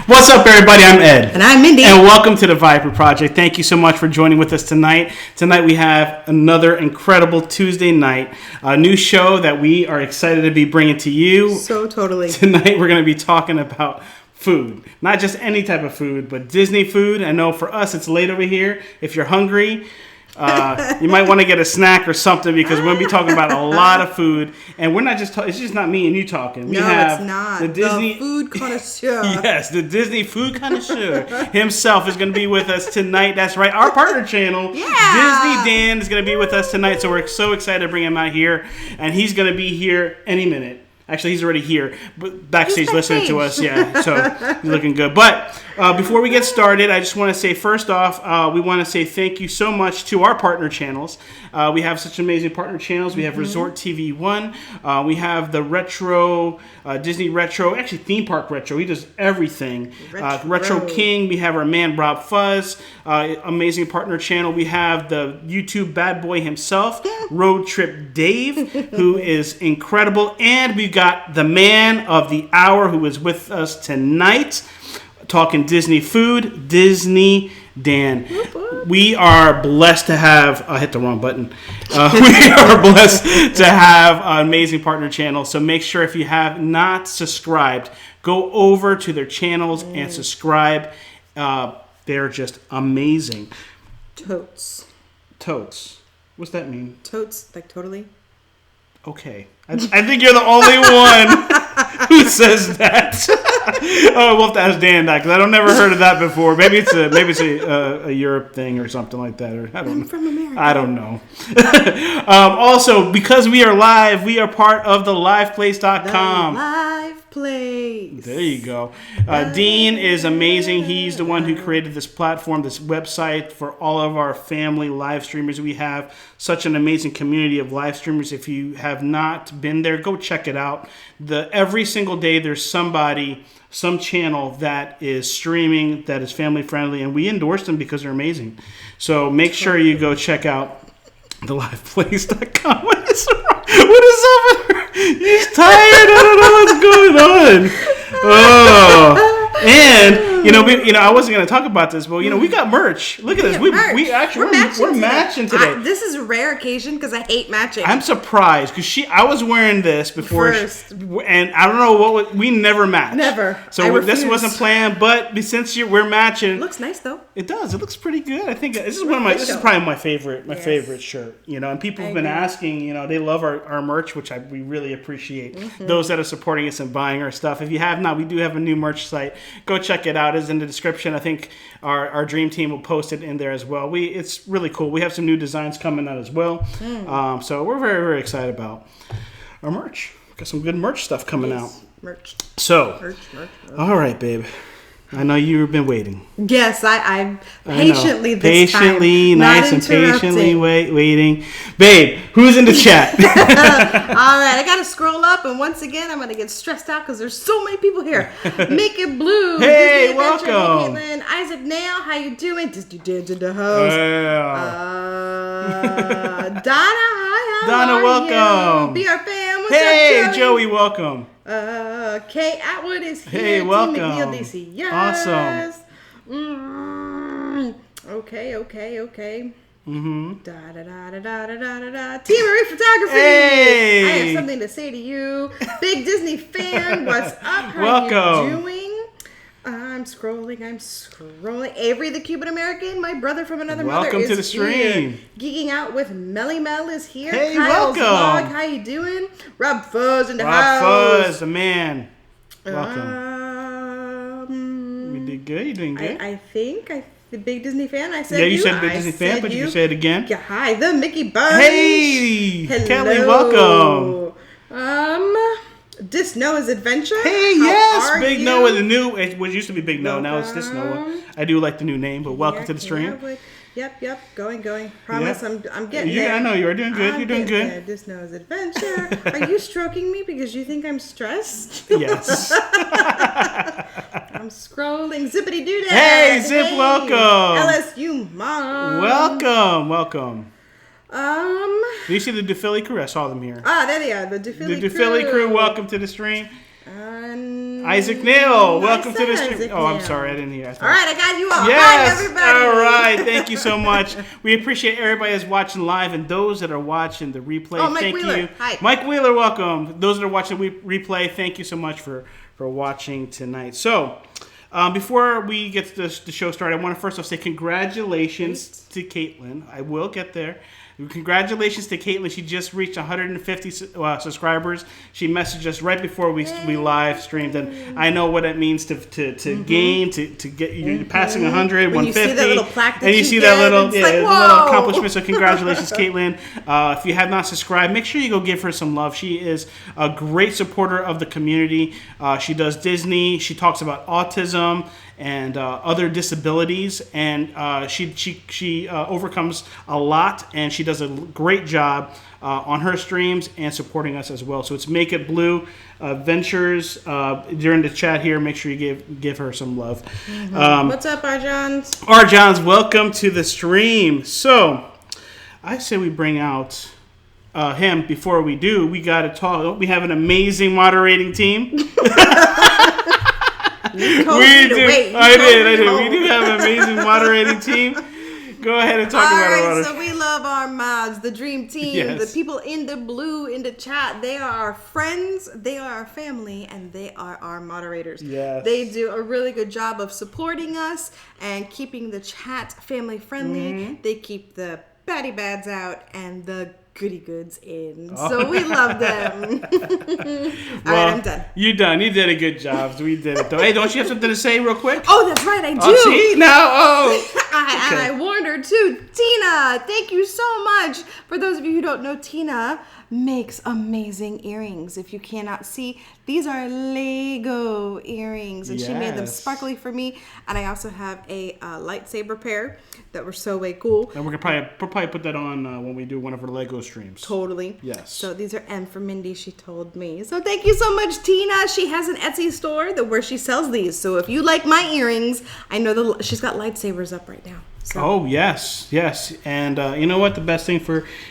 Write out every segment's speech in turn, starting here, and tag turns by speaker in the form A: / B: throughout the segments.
A: What's up, everybody? I'm Ed.
B: And I'm Mindy.
A: And welcome to the Viper Project. Thank you so much for joining with us tonight. Tonight we have another incredible Tuesday night. A new show that we are excited to be bringing to you.
B: So totally.
A: Tonight we're going to be talking about food. Not just any type of food, but Disney food. I know for us it's late over here. If you're hungry, you might want to get a snack or something because we're going to be talking about a lot of food. And we're not just it's just not me and you talking. We have
B: it's not.
A: The Disney
B: food connoisseur.
A: Yes, the Disney food connoisseur himself is going to be with us tonight. That's right. Our partner channel, DizneyDan, is going to be with us tonight. So we're so excited to bring him out here. And he's going to be here any minute. Actually, he's already here, but backstage listening to us. Yeah, so he's looking good. But before we get started, I just want to say, first off, we want to say thank you so much to our partner channels. We have such amazing partner channels. We have Resort TV 1. We have the Retro, Disney Retro, actually Theme Park Retro. He does everything. Retro King. We have our man, Rob Fuzz. Amazing partner channel. We have the YouTube bad boy himself, Road Trip Dave, who is incredible. And we've got the man of the hour who is with us tonight, talking Disney food, DizneyDan. We are blessed to have, I hit the wrong button. We are blessed to have an amazing partner channel. So make sure if you have not subscribed, go over to their channels and subscribe. They're just amazing.
B: Totes.
A: What's that mean?
B: Totes, like totally.
A: Okay. I think you're the only one who says that. We'll have to ask Dan that because I don't never heard of that before. Maybe it's a Europe thing or something like that. Or
B: I'm from America.
A: I don't know. Also, because we are live, we are part of the liveplace.com.
B: The Live Place.
A: There you go. Dean is amazing. He's the one who created this platform, this website for all of our family live streamers. We have such an amazing community of live streamers. If you have not been there, go check it out. Every single day there's somebody, some channel that is streaming that is family friendly, and we endorse them because they're amazing. So make sure you go check out theliveplace.com. What is up with her? He's tired. I don't know what's going on. Oh. And I wasn't going to talk about this, but we got merch. Look at this. We're matching today.
B: This is a rare occasion because I hate matching.
A: I'm surprised because I was wearing this before, and I don't know we never match.
B: Never.
A: So this wasn't planned, but since we're matching,
B: it looks nice though.
A: It does. It looks pretty good. I think this is this is probably my favorite. Favorite shirt. And people have been asking. They love our merch, which we really appreciate. Mm-hmm. Those that are supporting us and buying our stuff. If you have not, we do have a new merch site. Go check it out. It's in the description. I think our dream team will post it in there as well. It's really cool. We have some new designs coming out as well. So we're very, very excited about our merch. Got some good merch stuff coming out.
B: Merch.
A: So,
B: merch.
A: All right, babe. I know you've been waiting.
B: Yes, I'm patiently
A: nice and patiently waiting. Babe, who's in the chat?
B: All right, I got to scroll up, and once again, I'm going to get stressed out because there's so many people here. Make It Blue.
A: Hey,
B: Disney
A: welcome.
B: Hey, Caitlin, Isaac Nail, how you doing? DizneyDan to the host. Donna, hi.
A: Donna, welcome.
B: Be our fam. What's
A: up,
B: up,
A: Joey, welcome.
B: Kay Atwood is here.
A: Hey, welcome.
B: Team McNeil DC. Yes.
A: Awesome.
B: Okay.
A: Mm-hmm.
B: Team Marie Photography.
A: Hey.
B: I have something to say to you. Big Disney fan. What's up? How
A: welcome.
B: you doing? I'm scrolling. Avery the Cuban American, my brother from another mother,
A: welcome
B: is
A: to the stream.
B: Here. Geeking out with Melly Mel is here.
A: Hey,
B: Kyle's
A: welcome.
B: Vlog, how you doing? Rob Fuzz in the
A: Rob
B: house.
A: Fuzz, the man. Welcome. We did good. You're doing good.
B: I think the big Disney fan. I said
A: you said big Disney fan, but you say it again.
B: Yeah, hi, the Mickey Bunch.
A: Hey,
B: hello.
A: Kelly, welcome.
B: This Noah's Adventure.
A: Hey, yes, Big Noah, the new. It used to be Big Noah, now it's This Noah. I do like the new name, but welcome to the stream.
B: Yep, going. Promise,
A: yep.
B: I'm getting there.
A: I know you are doing good. You're doing good.
B: There. This Noah's Adventure. Are you stroking me because you think I'm stressed?
A: Yes.
B: I'm scrolling. Zippity doo dah.
A: Hey, Zip, welcome.
B: LSU mom.
A: Welcome. Do you see the DePhilly crew? I saw them here.
B: There they are. The DePhilly crew.
A: The DePhilly crew, welcome to the stream. Isaac Nail, welcome to the stream. Oh, I'm sorry, I didn't hear.
B: All right, I got you all.
A: Yes,
B: hi, everybody.
A: all right. Thank you so much. We appreciate everybody that's watching live and those that are watching the replay.
B: Oh, Mike
A: thank
B: Wheeler.
A: you,
B: Hi.
A: Mike Wheeler. Welcome. Those that are watching the replay, thank you so much for watching tonight. So, before we get the show started, I want to first off say congratulations to Caitlin. I will get there. Congratulations to Caitlin. She just reached 150 subscribers. She messaged us right before we live streamed, and I know what it means to gain, to get you passing 100,
B: when
A: 150.
B: You see that little plaque that
A: and you see that little accomplishment. So congratulations, Caitlin. If you have not subscribed, make sure you go give her some love. She is a great supporter of the community. She does Disney. She talks about autism and other disabilities, and she overcomes a lot, and she does a great job on her streams and supporting us as well. So it's Make It Blue Ventures during the chat here. Make sure you give her some love.
B: What's up, Arjons?
A: Arjons, welcome to the stream. So I say we bring out him. Before we do, we got to talk. We have an amazing moderating team. We do. I did. We do have an amazing moderating team. Go ahead and talk about our
B: so we love our mods, the dream team,
A: yes.
B: The people in the blue in the chat. They are our friends, they are our family, and they are our moderators.
A: Yes.
B: They do a really good job of supporting us and keeping the chat family friendly.
A: Mm-hmm.
B: They keep the baddie bads out and the goody goods in. So we love them. All right, I'm done.
A: You done. You did a good job. We did it though. Hey, don't you have something to say real quick?
B: Oh, that's right, I do.
A: Oh, see? No.
B: I warned her too. Tina, thank you so much. For those of you who don't know, Tina makes amazing earrings. If you cannot see, these are Lego earrings, and she made them sparkly for me. And I also have a lightsaber pair that were so way cool.
A: And we'll probably put that on when we do one of our Lego streams.
B: Totally.
A: Yes.
B: So these are M for Mindy, she told me. So thank you so much, Tina. She has an Etsy store where she sells these. So if you like my earrings, I know she's got lightsabers up right now. So.
A: Oh, yes. And you know what? The best thing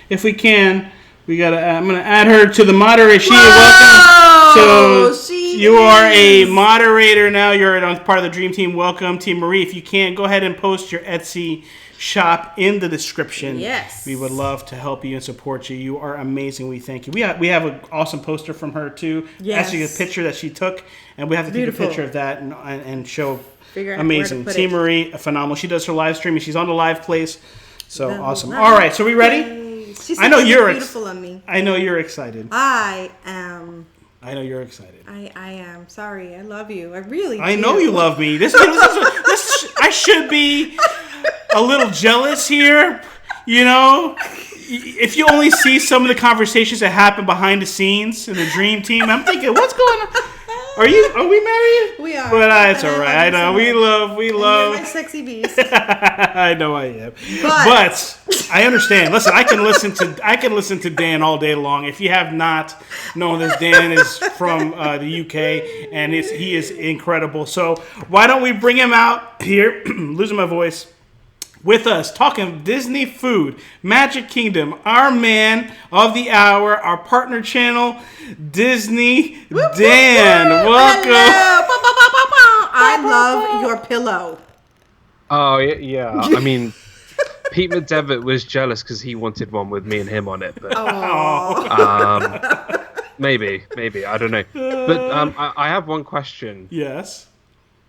A: if we can, I'm going to add her to the moderator. Welcome. So you are a moderator now. You're on part of the Dream Team. Welcome, Team Marie. If you can, go ahead and post your Etsy shop in the description.
B: Yes.
A: We would love to help you and support you. You are amazing. We thank you. We have an awesome poster from her, too.
B: Yes.
A: Actually, a picture that she took, and we have to take a picture of that and show.
B: Figure out
A: amazing.
B: Where to put
A: Team
B: it.
A: Marie, phenomenal. She does her live streaming. She's on the live place. So awesome. All right, so we ready? I know you're
B: beautiful on me.
A: I know you're excited.
B: I am.
A: I know you're excited.
B: I am. Sorry. I love you. I really do.
A: I know you love me. I should be a little jealous here. You know, if you only see some of the conversations that happen behind the scenes in the Dream Team, I'm thinking, what's going on? Are we married?
B: We are.
A: But it's all right. I know. We love.
B: You're my sexy beast.
A: I know I am. But I understand. Listen, I can listen to Dan all day long. If you have not known this, Dan is from the UK, and he is incredible. So why don't we bring him out here? Losing my voice. With us, talking Disney food, Magic Kingdom, our man of the hour, our partner channel, DizneyDan. Welcome.
B: Hello. I love your pillow.
C: Oh, yeah. I mean, Pete McDevitt was jealous because he wanted one with me and him on it. But maybe. I don't know. But I have one question.
A: Yes.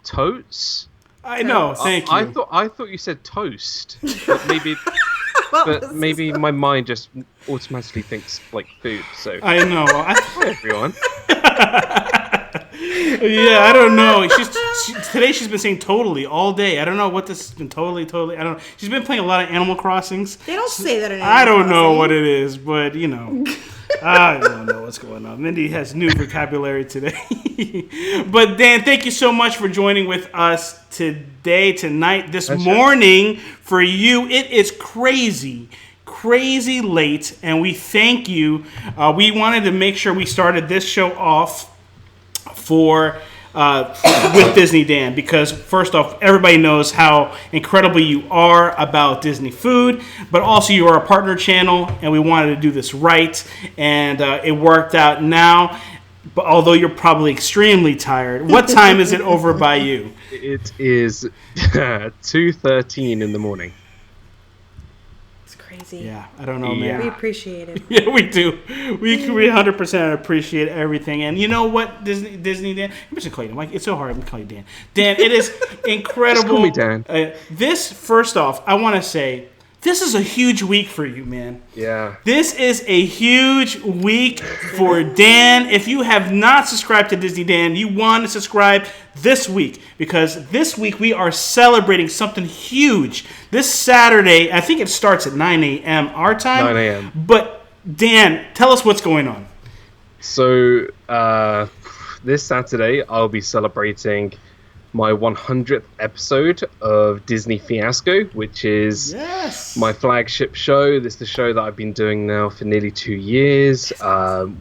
C: Totes?
A: I know. Thank you.
C: I thought you said toast. But maybe my mind just automatically thinks like food. So
A: I know.
C: Hi everyone.
A: Yeah, I don't know. Today she's been saying totally all day. I don't know what this has been totally. I don't know. She's been playing a lot of Animal Crossings.
B: They don't say that in Animal
A: I don't know
B: Crossing.
A: what it is, but you know. I don't know what's going on. Mindy has new vocabulary today. But Dan, thank you so much for joining with us tonight, this morning. For you, it is crazy late, and we thank you. We wanted to make sure we started this show off with DizneyDan, because first off, everybody knows how incredible you are about Disney food, but also you are a partner channel, and we wanted to do this right, and it worked out. Now but although you're probably extremely tired, what time is it over by you?
C: It is 2:13 in the morning.
B: It's crazy.
A: Yeah, I don't know, man.
B: We appreciate it.
A: Yeah, we do. We 100% appreciate everything. And you know what, Disney Dan? I'm just going to call you Dan. It's so hard. I'm going to call you Dan. Dan, it is incredible.
C: Just call me Dan.
A: This, first off, I want to say, this is a huge week for you, man.
C: Yeah.
A: This is a huge week for Dan. If you have not subscribed to DizneyDan, you want to subscribe this week, because this week we are celebrating something huge. This Saturday, I think it starts at 9 a.m. our time.
C: 9 a.m.
A: But Dan, tell us what's going on.
C: So this Saturday, I'll be celebrating my 100th episode of Disney Fiasco, which is my flagship show. This is the show that I've been doing now for nearly 2 years.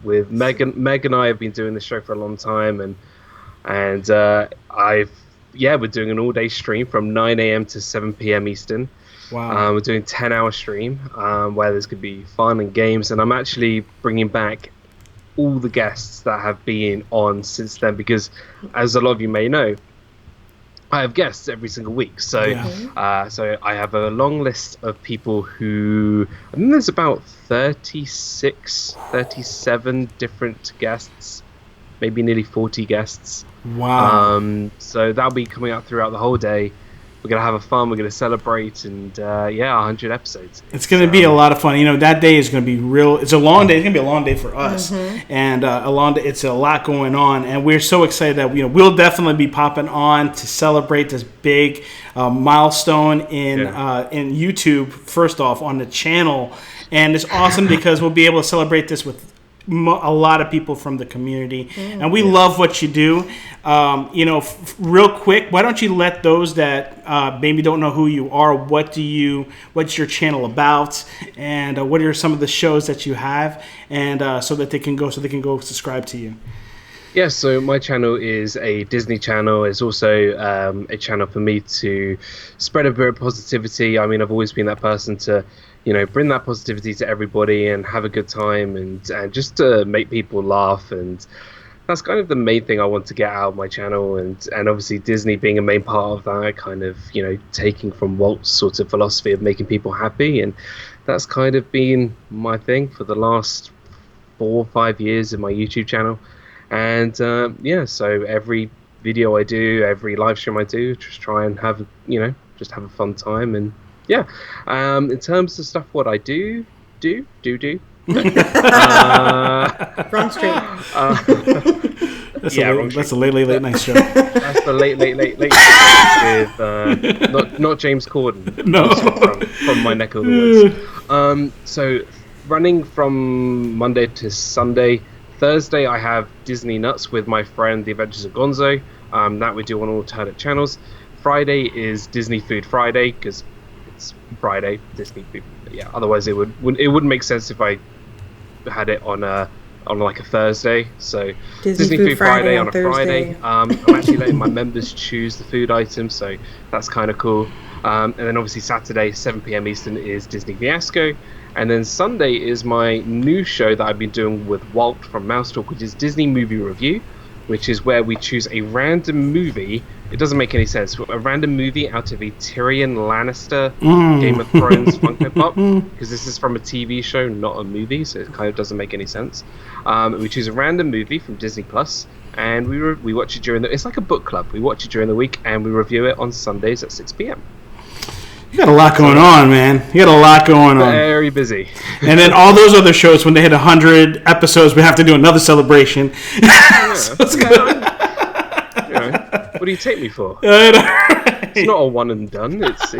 C: With Meg and I have been doing this show for a long time, and we're doing an all-day stream from 9 a.m. to 7 p.m. Eastern.
A: Wow.
C: We're doing a 10-hour stream where there's going to be fun and games, and I'm actually bringing back all the guests that have been on since then, because as a lot of you may know, I have guests every single week, so I have a long list of people who, I think there's about 37 different guests, maybe nearly 40 guests.
A: Wow.
C: So that'll be coming out throughout the whole day. We're going to have fun, we're going to celebrate, and 100 episodes.
A: It's going to be a lot of fun. You know, that day is going to be real. It's a long day. It's going to be a long day for us. And it's a lot going on. And we're so excited that, we'll definitely be popping on to celebrate this big milestone in YouTube, first off, on the channel. And it's awesome because we'll be able to celebrate this with a lot of people from the community, and we love what you do. Real quick, why don't you let those that maybe don't know who you are, what's your channel about, and what are some of the shows that you have, and so they can go subscribe to you.
C: Yeah, so my channel is a Disney channel. It's also a channel for me to spread a bit of positivity. I mean, I've always been that person to bring that positivity to everybody and have a good time and just to make people laugh. And that's kind of the main thing I want to get out of my channel. And obviously Disney being a main part of that, kind of, taking from Walt's sort of philosophy of making people happy. And that's kind of been my thing for the last 4 or 5 years in my YouTube channel. And so every video I do, every live stream I do, just try and have, just have a fun time. And in terms of stuff, what I do.
B: Wrong street.
A: That's a late night show.
C: That's the late with not James Corden.
A: No,
C: from my neck of the woods. So running from Monday to Sunday. Thursday I have Disney Nuts with my friend The Adventures of Gonzo. That we do on alternate channels. Friday is Disney Food Friday, because it's Friday, Disney food. Yeah, otherwise it wouldn't make sense if I had it on like a Thursday. So Disney Food Friday on a Friday. I'm actually letting my members choose the food items, so that's kind of cool. And then obviously Saturday, 7 p.m. Eastern, is Disney Fiasco. And then Sunday is my new show that I've been doing with Walt from Mouse Talk, which is Disney Movie Review, which is where we choose a random movie. It doesn't make any sense. A random movie out of a Tyrion Lannister Game of Thrones Funko Pop, because this is from a TV show, not a movie, so it kind of doesn't make any sense. We choose a random movie from Disney Plus, and we watch it it's like a book club. We watch it during the week, and we review it on Sundays at 6 p.m.
A: You got a lot going on, man. You got a lot going on.
C: Very busy.
A: And then all those other shows, when they hit 100 episodes, we have to do another celebration.
C: So it's good. What do you take me for? It's not a one and done. It's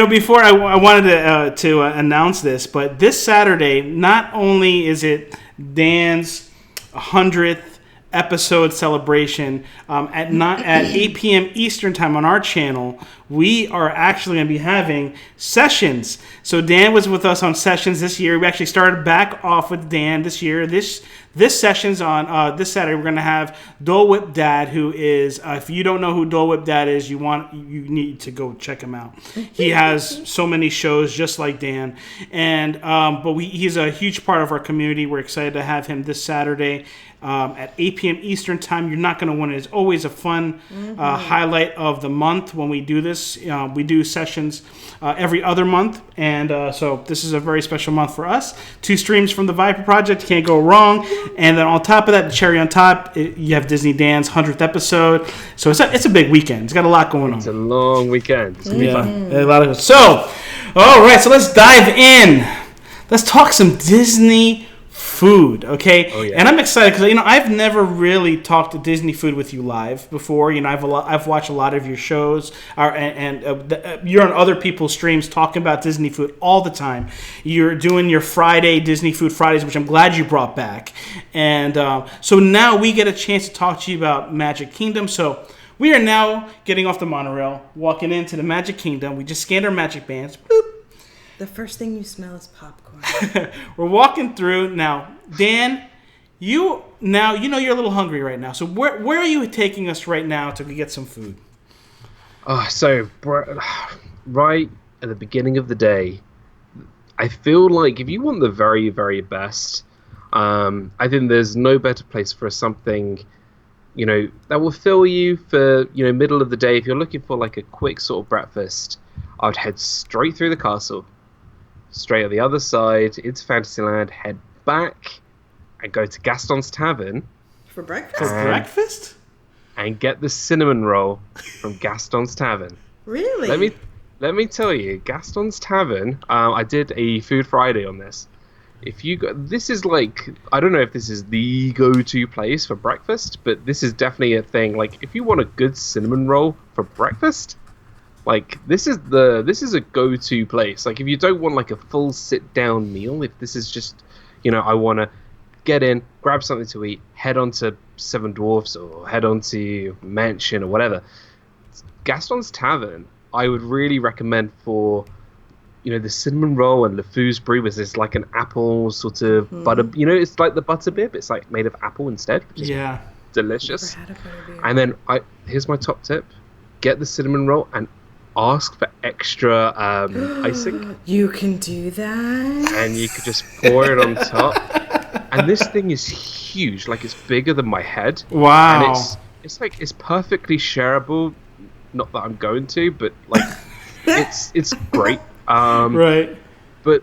A: before I wanted to announce this, but this Saturday, not only is it Dan's 100th episode celebration at 8 p.m. Eastern time on our channel, we are actually going to be having sessions. So Dan was with us on sessions this year. We actually started back off with Dan this year. This this session's on this Saturday. We're going to have Dole Whip Dad, who is, if you don't know who Dole Whip Dad is, you need to go check him out. He has so many shows just like Dan, and he's a huge part of our community. We're excited to have him this Saturday. At 8 p.m. Eastern Time. You're not going to want it. It's always a fun highlight of the month when we do this. We do sessions every other month, and so this is a very special month for us. 2 streams from the Viper Project. Can't go wrong. And then on top of that, the cherry on top, you have DizneyDan's 100th episode. So it's a big weekend. It's got a lot going on.
C: It's a long weekend. It's going to be fun.
A: A lot of So, all right, so let's dive in. Let's talk some Disney food, okay?
C: Oh, yeah.
A: And I'm excited because I've never really talked to Disney food with you live before. I've watched a lot of your shows, and you're on other people's streams talking about Disney food all the time. You're doing your Friday Disney Food Fridays, which I'm glad you brought back. And so now we get a chance to talk to you about Magic Kingdom. So we are now getting off the monorail, walking into the Magic Kingdom. We just scanned our Magic Bands. Boop.
B: The first thing you smell is popcorn.
A: We're walking through now. Dan, you're a little hungry right now. So where are you taking us right now to get some food?
C: So right at the beginning of the day, I feel like if you want the very, very best, I think there's no better place for something, that will fill you for, middle of the day. If you're looking for like a quick sort of breakfast, I would head straight through the castle. Straight on the other side into Fantasyland, head back and go to Gaston's Tavern.
B: For breakfast?
A: For breakfast?
C: And get the cinnamon roll from Gaston's Tavern.
B: Really?
C: Let me tell you, Gaston's Tavern, I did a Food Friday on this. This is like, I don't know if this is the go-to place for breakfast, but this is definitely a thing. Like, if you want a good cinnamon roll for breakfast, like, this is a go-to place. Like, if you don't want, like, a full sit-down meal, if this is just, I want to get in, grab something to eat, head on to Seven Dwarfs or head on to Mansion or whatever, Gaston's Tavern, I would really recommend for, the cinnamon roll and LeFou's Brie, which is like an apple sort of butter, it's like the butter bib. It's, like, made of apple instead, which is delicious. And then, here's my top tip. Get the cinnamon roll and ask for extra icing.
B: You can do that.
C: And you could just pour it on top. And this thing is huge. Like, it's bigger than my head.
A: Wow.
C: And it's perfectly shareable. Not that I'm going to, but like it's great.
A: Right.
C: But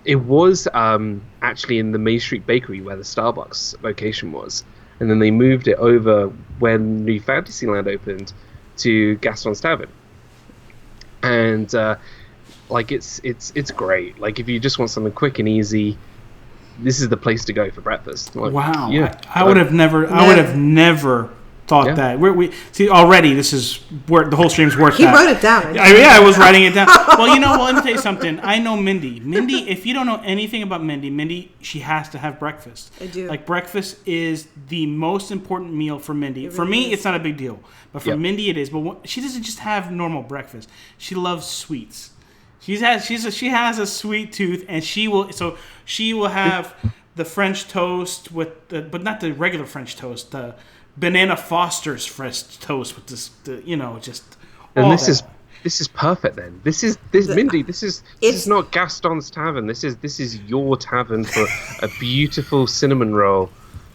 C: it was actually in the Main Street Bakery where the Starbucks location was. And then they moved it over when New Fantasyland opened to Gaston's Tavern, and it's great. Like, if you just want something quick and easy, this is the place to go for breakfast. Like,
A: wow,
C: yeah,
A: I would have never thought that. We see already. This is where the whole stream's worked.
B: He wrote it down.
A: I was writing it down. Well, let me tell you something. I know Mindy. Mindy, if you don't know anything about Mindy, she has to have breakfast.
B: I do.
A: Like, breakfast is the most important meal for Mindy. For me, it's not a big deal, but for Mindy, it is. But she doesn't just have normal breakfast. She loves sweets. She has a sweet tooth, and she will have the French toast but not the regular French toast. The Banana Foster's French toast with this, just.
C: And this is perfect. Then Mindy. This is not Gaston's Tavern. This is your tavern for a beautiful cinnamon roll,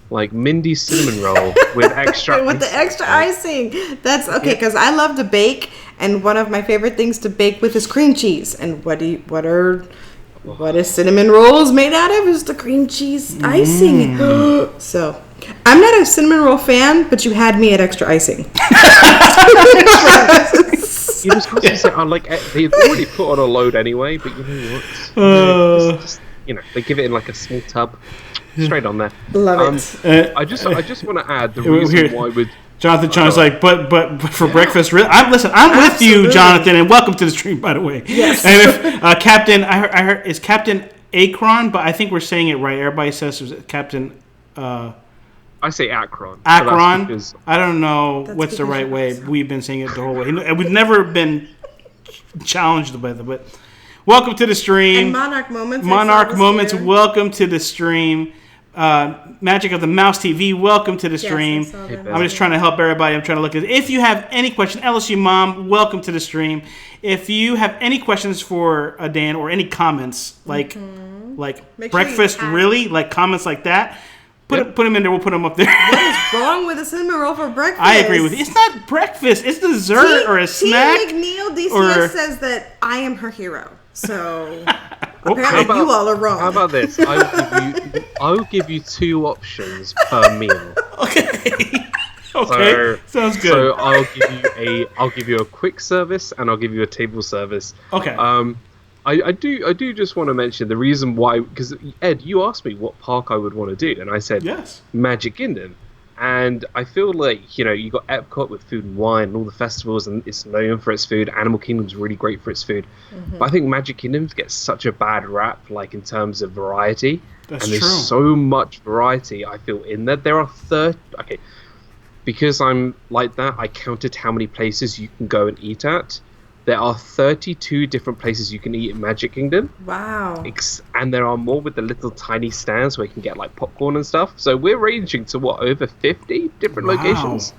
C: like Mindy's cinnamon roll with extra
B: with the extra icing. That's okay, because I love to bake, and one of my favorite things to bake with is cream cheese. And what is cinnamon rolls made out of? Is the cream cheese icing. So. I'm not a cinnamon roll fan, but you had me at extra icing.
C: You just got to say, they've already put on a load anyway, but you know what? Just, they give it in like a small tub, straight on there.
B: Love it.
C: I just want to add the reason why with
A: Jonathan John's like, but for breakfast, really? I'm with you, Jonathan, and welcome to the stream, by the way.
B: Yes.
A: And if Captain, I heard is Captain Akron, but I think we're saying it right. Everybody says it was Captain.
C: I say Akron.
A: Akron. I don't know what's the right way. We've been saying it the whole way. We've never been challenged with it. But welcome to the stream.
B: And Monarch Moments.
A: Monarch Moments. Here. Welcome to the stream. Magic of the Mouse TV, welcome to the stream.
B: Yes, I saw that.
A: I'm just trying to help everybody. I'm trying to look at it. If you have any question, LSU Mom, welcome to the stream. If you have any questions for Dan or any comments, like
B: Make
A: breakfast,
B: sure you
A: really, like comments like that, put them in there. We'll put them up there.
B: What is wrong with a cinnamon roll for breakfast?
A: I agree with you. It's not breakfast. It's dessert or a snack.
B: McNeil DCS says that I am her hero. So apparently you all are wrong.
C: How about this? I will give you 2 options per meal.
A: Okay. Okay. Sounds good.
C: So I'll give you a quick service and I'll give you a table service.
A: Okay.
C: I do just want to mention the reason why, because Ed, you asked me what park I would want to do, and I said
A: yes,
C: Magic Kingdom. And I feel like, you got Epcot with Food and Wine and all the festivals, and it's known for its food. Animal Kingdom's really great for its food. Mm-hmm. But I think Magic Kingdom gets such a bad rap, like in terms of variety.
A: That's
C: and there's
A: true.
C: so much variety, I feel, in that. There are because I'm like that, I counted how many places you can go and eat at. There are 32 different places you can eat in Magic Kingdom.
B: Wow.
C: And there are more with the little tiny stands where you can get like popcorn and stuff. So we're ranging to over 50 different locations.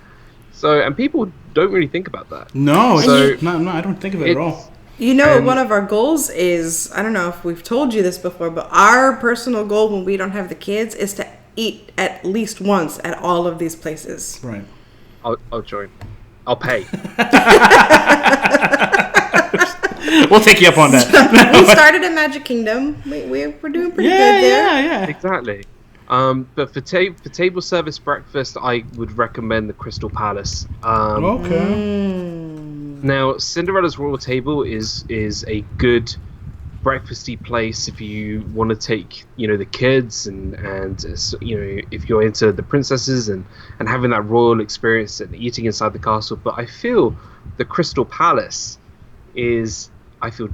C: So, and people don't really think about that.
A: No, no, I don't think of it at all.
B: One of our goals is, I don't know if we've told you this before, but our personal goal when we don't have the kids is to eat at least once at all of these places.
A: Right.
C: I'll join. I'll pay.
A: We'll take you up on that.
B: We started at Magic Kingdom. We're doing pretty good there.
A: Yeah.
C: Exactly. But for table service breakfast, I would recommend the Crystal Palace. Now, Cinderella's Royal Table is a good breakfasty place if you want to take the kids and if you're into the princesses and having that royal experience and eating inside the castle. But I feel the Crystal Palace is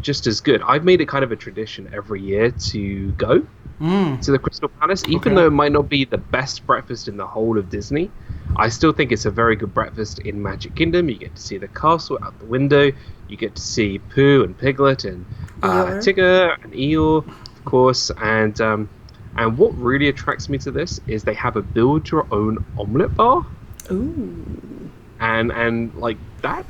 C: just as good. I've made it kind of a tradition every year to go to the Crystal Palace, even though it might not be the best breakfast in the whole of Disney. I still think it's a very good breakfast in Magic Kingdom. You get to see the castle out the window. You get to see Pooh and Piglet and Tigger and Eeyore, of course. And what really attracts me to this is they have a build-your-own omelette bar.
B: Ooh.
C: And like that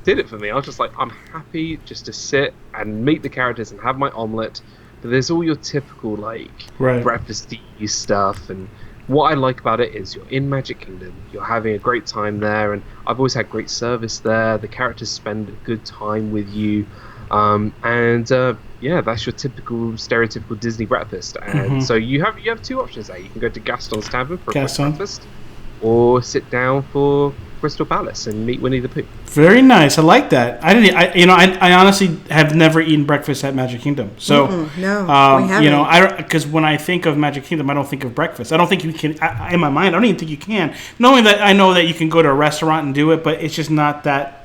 C: did it for me. I was just like, I'm happy just to sit and meet the characters and have my omelette. But there's all your typical breakfasty stuff, and what I like about it is you're in Magic Kingdom, you're having a great time there, and I've always had great service there. The characters spend a good time with you, that's your typical stereotypical Disney breakfast. And so you have 2 options there. You can go to Gaston's Tavern for a quick breakfast, or sit down for Crystal Palace and meet Winnie the Pooh.
A: Very nice. I like that. I honestly have never eaten breakfast at Magic Kingdom. So
B: no, we haven't.
A: Because when I think of Magic Kingdom, I don't think of breakfast. I don't think you can. In my mind, I don't even think you can. Knowing that, I know that you can go to a restaurant and do it, but it's just not that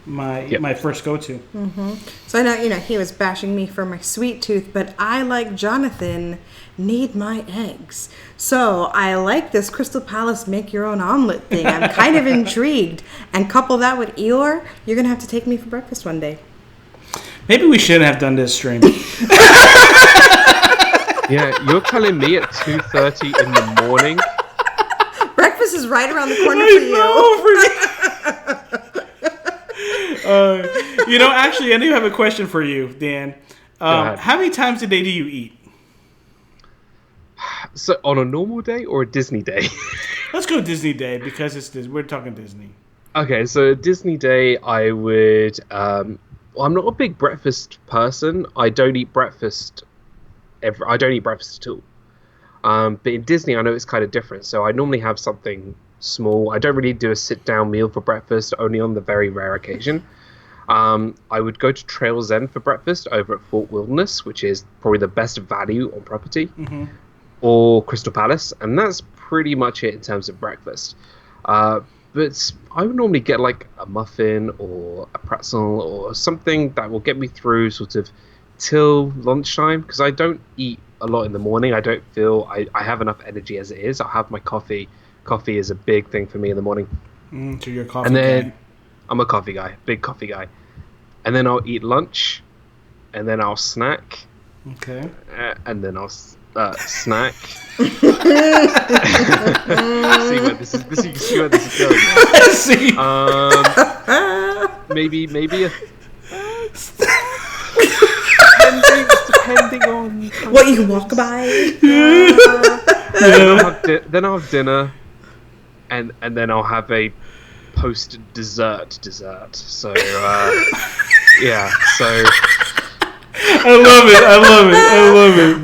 A: my first go-to.
B: So I know he was bashing me for my sweet tooth, but I, like Jonathan, need my eggs. So I like this Crystal Palace make your own omelet thing. I'm kind of intrigued. And couple that with Eeyore, you're going to have to take me for breakfast one day.
A: Maybe we shouldn't have done this stream.
C: Yeah, you're telling me at 2:30 in the morning?
B: Breakfast is right around the corner for you.
A: Actually, I do have a question for you, Dan. How many times a day do you eat?
C: So on a normal day or a Disney day?
A: Let's go Disney day because we're talking Disney. Okay,
C: so Disney day, I would. I'm not a big breakfast person. I don't eat breakfast at all. But in Disney, I know it's kind of different. So I normally have something small. I don't really do a sit-down meal for breakfast, only on the very rare occasion. I would go to Trails End for breakfast over at Fort Wilderness, which is probably the best value on property. Or Crystal Palace, and that's pretty much it in terms of breakfast. But I would normally get like a muffin or a pretzel or something that will get me through sort of till lunchtime, because I don't eat a lot in the morning. I don't feel I have enough energy as it is. I'll have my coffee. Coffee is a big thing for me in the morning.
A: So you're a coffee
C: and then
A: guy.
C: I'm a coffee guy, big coffee guy. And then I'll eat lunch, and then I'll snack.
A: Okay.
C: And then snack. See where this is. You can see where this is going.
A: See.
C: Maybe a. Depending on
B: what you walk by.
C: Then I'll have dinner, and then I'll have a post dessert. So yeah. So.
A: I love it.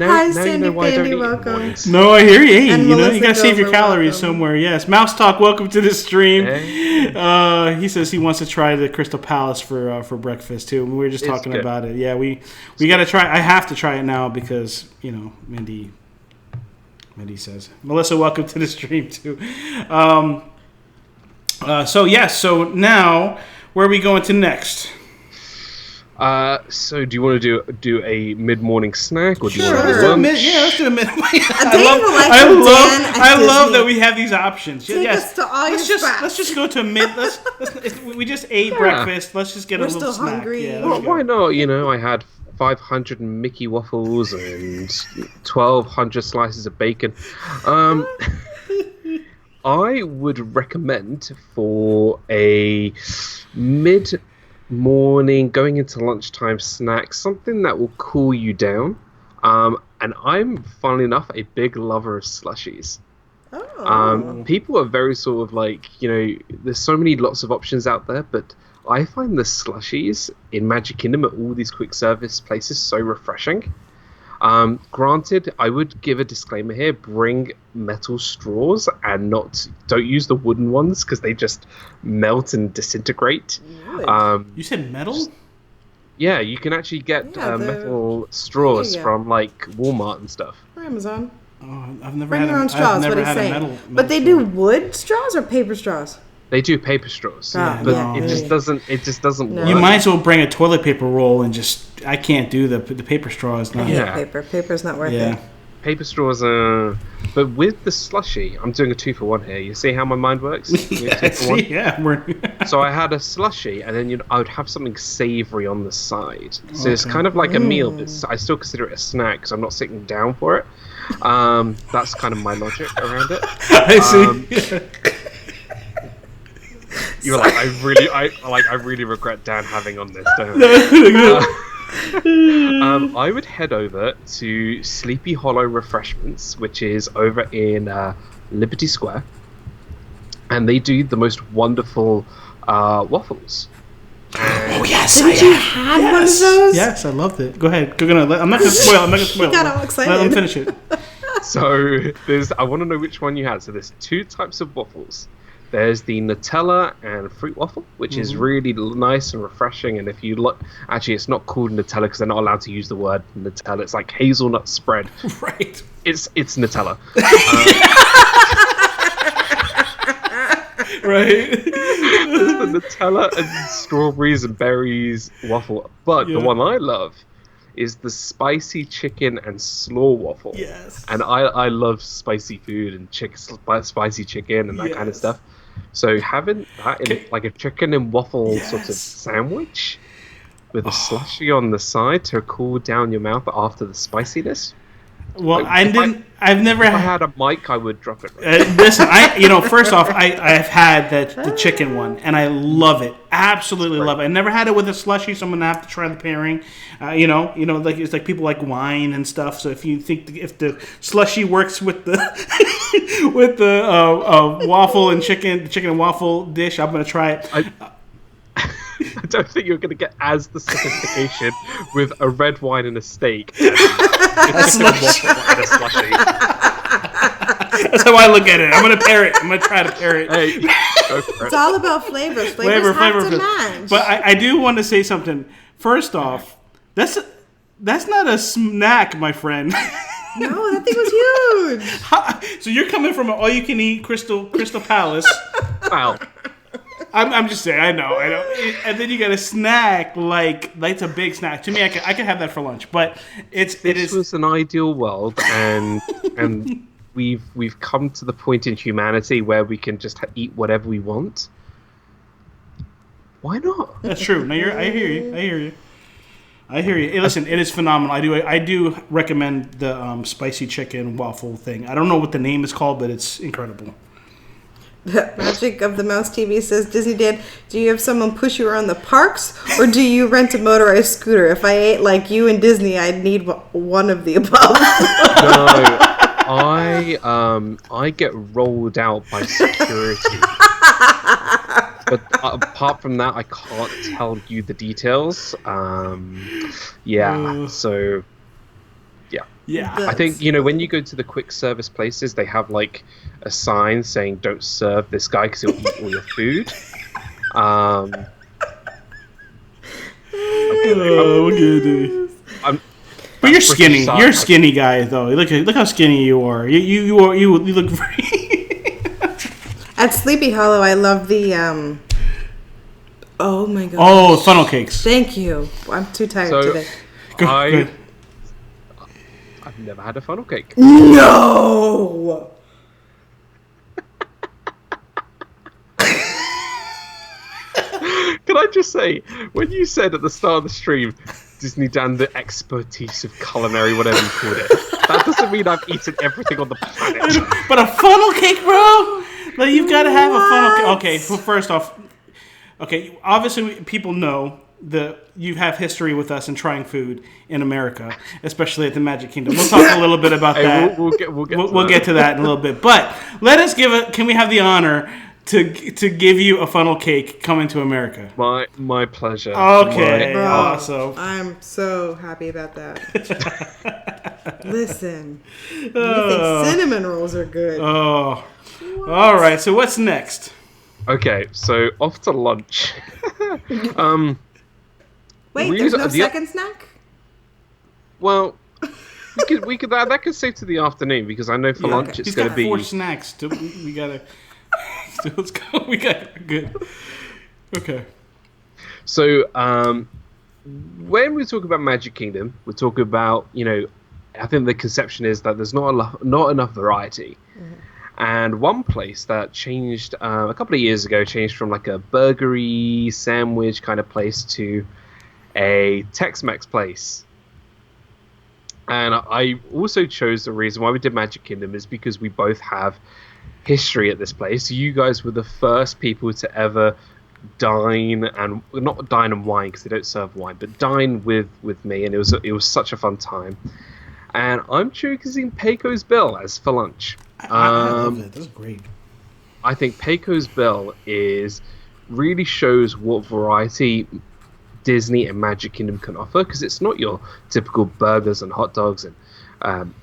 B: Hi,
C: now
B: Sandy
C: you know why I don't
B: Pandy,
C: eat
B: welcome.
C: mornings.
A: No, I hear you. Hey,
B: And
A: you
B: Melissa
A: gotta save your
B: Dover,
A: calories
B: welcome.
A: somewhere. Yes. Mouse Talk, welcome to the stream.
C: Hey.
A: He says he wants to try the Crystal Palace for breakfast too. We were just
C: It's
A: talking
C: good.
A: about it. Yeah, we gotta try. I have to try it now because Mindy says. Melissa, welcome to the stream too. So now where are we going to next?
C: So do you want to do a mid-morning snack, or do you
A: Sure,
C: want
A: let's
C: to
A: do
C: do
A: a
C: lunch?
A: let's do a minute.
B: I
A: love that we have these options.
B: Take us to all your spots.
A: Let's just go to mid. We just ate breakfast. Let's just get
B: We're
A: a little
B: still
A: snack.
B: hungry.
A: Yeah,
C: Well,
A: let's go.
C: why not? I had 500 Mickey waffles and 1,200 slices of bacon. I would recommend for a mid-morning, going into lunchtime snack, something that will cool you down. And I'm, funnily enough, a big lover of slushies.
B: Oh.
C: People are very sort of like, there's so many lots of options out there, but I find the slushies in Magic Kingdom at all these quick service places so refreshing. Granted, I would give a disclaimer here: bring metal straws and don't use the wooden ones because they just melt and disintegrate.
A: You said metal?
C: Yeah, you can actually get
B: Yeah,
C: metal straws
B: yeah.
C: from like Walmart and stuff.
B: Or Amazon.
A: Oh, I've never
B: Bring
A: had
B: your own
A: I've
B: straws,
A: never
B: what he's
A: had a
B: saying.
A: metal
B: But they
A: straw.
B: do wood straws or paper straws?
C: They do paper straws,
B: Ah,
C: but
B: yeah.
C: it just doesn't
B: No.
C: work.
A: You might as well bring a toilet paper roll and just. I can't do the paper straw. Is not.
C: Yeah.
B: Paper. Paper's not worth
A: Yeah.
B: it.
C: Paper straws but with the slushy, I'm doing a 2-for-1 here. You see how my mind works? Doing a 2-for-1?
A: Yeah.
C: So I had a slushy, and then I would have something savoury on the side. So it's
A: Okay.
C: kind of like a meal, but I still consider it a snack because I'm not sitting down for it. That's kind of my logic around it.
A: I see.
C: You're like, I really regret Dan having on this, don't I? I would head over to Sleepy Hollow Refreshments, which is over in Liberty Square, and they do the most wonderful waffles.
A: Oh yes,
B: Didn't you have one of those?
A: Yes, I loved it. Go ahead. I'm not gonna spoil.
B: You got all excited.
A: Let them finish it.
C: So I want to know which one you had. So there's two types of waffles. There's the Nutella and fruit waffle, which is really nice and refreshing. And if you look, actually, it's not called Nutella because they're not allowed to use the word Nutella. It's like hazelnut spread.
A: Right.
C: It's Nutella.
A: Right.
C: There's the Nutella and strawberries and berries waffle. But the one I love is the spicy chicken and slaw waffle.
A: Yes.
C: And I love spicy food and spicy chicken and that kind of stuff. So having that in like a chicken and waffle sort of sandwich with a slushy on the side to cool down your mouth after the spiciness.
A: Well,
C: If I had a mic, I would drop it.
A: Listen, first off, I've had the chicken one, and I love it. Absolutely love it. I never had it with a slushie, so I'm gonna have to try the pairing. Like it's like people like wine and stuff. So if you think if the slushie works with the with the waffle and chicken and waffle dish, I'm gonna try it.
C: I don't think you're going to get as the sophistication with a red wine and a steak and a chicken and waffle and a slushie.
A: That's how I look at it. I'm gonna pair it. I'm gonna try to pair it.
C: Hey, go for
B: It's
C: it.
B: all about flavors. Flavors have to match.
A: But I do want to say something. First off, that's not a snack, my friend.
B: No, that thing was huge.
A: So you're coming from an all-you-can-eat Crystal Palace.
C: Wow.
A: I'm just saying. I know. And then you got a snack like it's a big snack. To me, I could have that for lunch. But
C: This was an ideal world, and we've come to the point in humanity where we can just eat whatever we want. Why not?
A: That's true. No, I hear you. I hear you. Hey, listen, it is phenomenal. I do recommend the spicy chicken waffle thing. I don't know what the name is called, but it's incredible.
B: Magic of the Mouse TV says, Disney Dan, do you have someone push you around the parks, or do you rent a motorized scooter? If I ate like you and Disney, I'd need one of the above.
C: No, I get rolled out by security. But apart from that, I can't tell you the details. So...
A: Yeah.
C: I think, when you go to the quick service places, they have like a sign saying don't serve this guy because he'll eat all your food.
A: But you're skinny. You're a skinny guy, though. Look how skinny you are. You look very...
B: At Sleepy Hollow, I love the... Oh, my God.
A: Oh, funnel cakes.
B: Thank you. I'm too tired today.
A: Go ahead.
C: I've never had a funnel cake.
B: No!
C: Can I just say, when you said at the start of the stream, DizneyDan, the expertise of culinary, whatever you called it, that doesn't mean I've eaten everything on the planet.
A: But a funnel cake, bro? Like, you've got to have a funnel cake. Okay, well, first off, obviously people know that you have history with us in trying food in America, especially at the Magic Kingdom. We'll talk a little bit about that.
C: We'll
A: get to that in a little bit. But let us can we have the honor to give you a funnel cake coming to America?
C: My pleasure.
A: Okay,
B: Bro,
A: awesome.
B: I'm so happy about that. Listen, you think cinnamon rolls are good.
A: Oh, all right. So what's next?
C: Okay, so off to lunch.
B: Wait, there's no second snack?
C: Well, we could that could save to the afternoon because I know for lunch it's going to be
A: 4 snacks. We gotta. Let's go. We got good. Okay.
C: So when we talk about Magic Kingdom, we're talking about I think the conception is that there's not enough variety. Mm-hmm. And one place that changed a couple of years ago changed from like a burgery sandwich kind of place to a Tex-Mex place. And I also chose the reason why we did Magic Kingdom is because we both have history at this place. You guys were the first people to ever dine and not dine and wine because they don't serve wine, but dine with me, and it was such a fun time. And I'm choosing Pecos Bill as for lunch.
A: I love it. That's great.
C: I think Pecos Bill really shows what variety Disney and Magic Kingdom can offer, because it's not your typical burgers and hot dogs and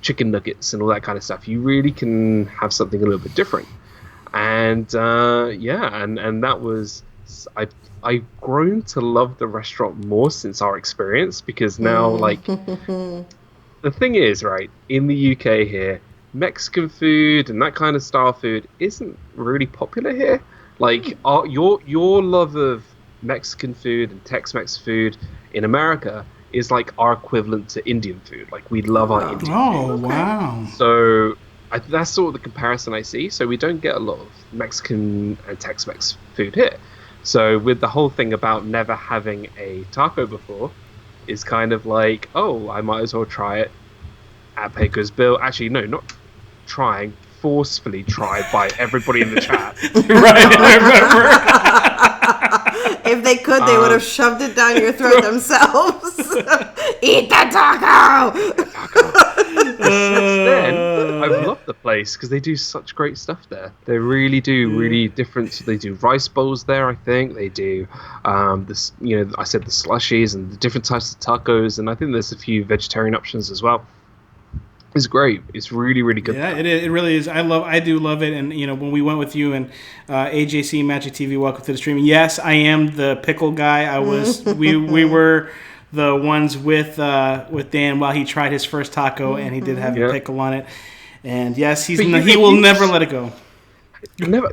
C: chicken nuggets and all that kind of stuff. You really can have something a little bit different. And and that was I've grown to love the restaurant more since our experience, because now like the thing is, right, in the UK here, Mexican food and that kind of style food isn't really popular here. Like your love of Mexican food and Tex-Mex food in America is like our equivalent to Indian food. Like we love our Indian food.
A: Oh, wow.
C: So that's sort of the comparison I see. So we don't get a lot of Mexican and Tex-Mex food here. So with the whole thing about never having a taco before is kind of like, oh, I might as well try it at Pecos Bill. Actually, no, not trying. Forcefully tried by everybody in the chat.
A: Right, I remember.
B: If they could, they would have shoved it down your throat themselves. Eat the taco!
C: Then I've loved the place because they do such great stuff there. They really do really different. They do rice bowls there, I think. They do this. I said the slushies and the different types of tacos, and I think there's a few vegetarian options as well. It's great. It's really, really good.
A: Yeah, it really is. I do love it. And when we went with you and AJC Magic TV, welcome to the stream. Yes, I am the pickle guy. I was. we were the ones with Dan while he tried his first taco, and he did have a pickle on it. And yes, he will never let it go.
C: never.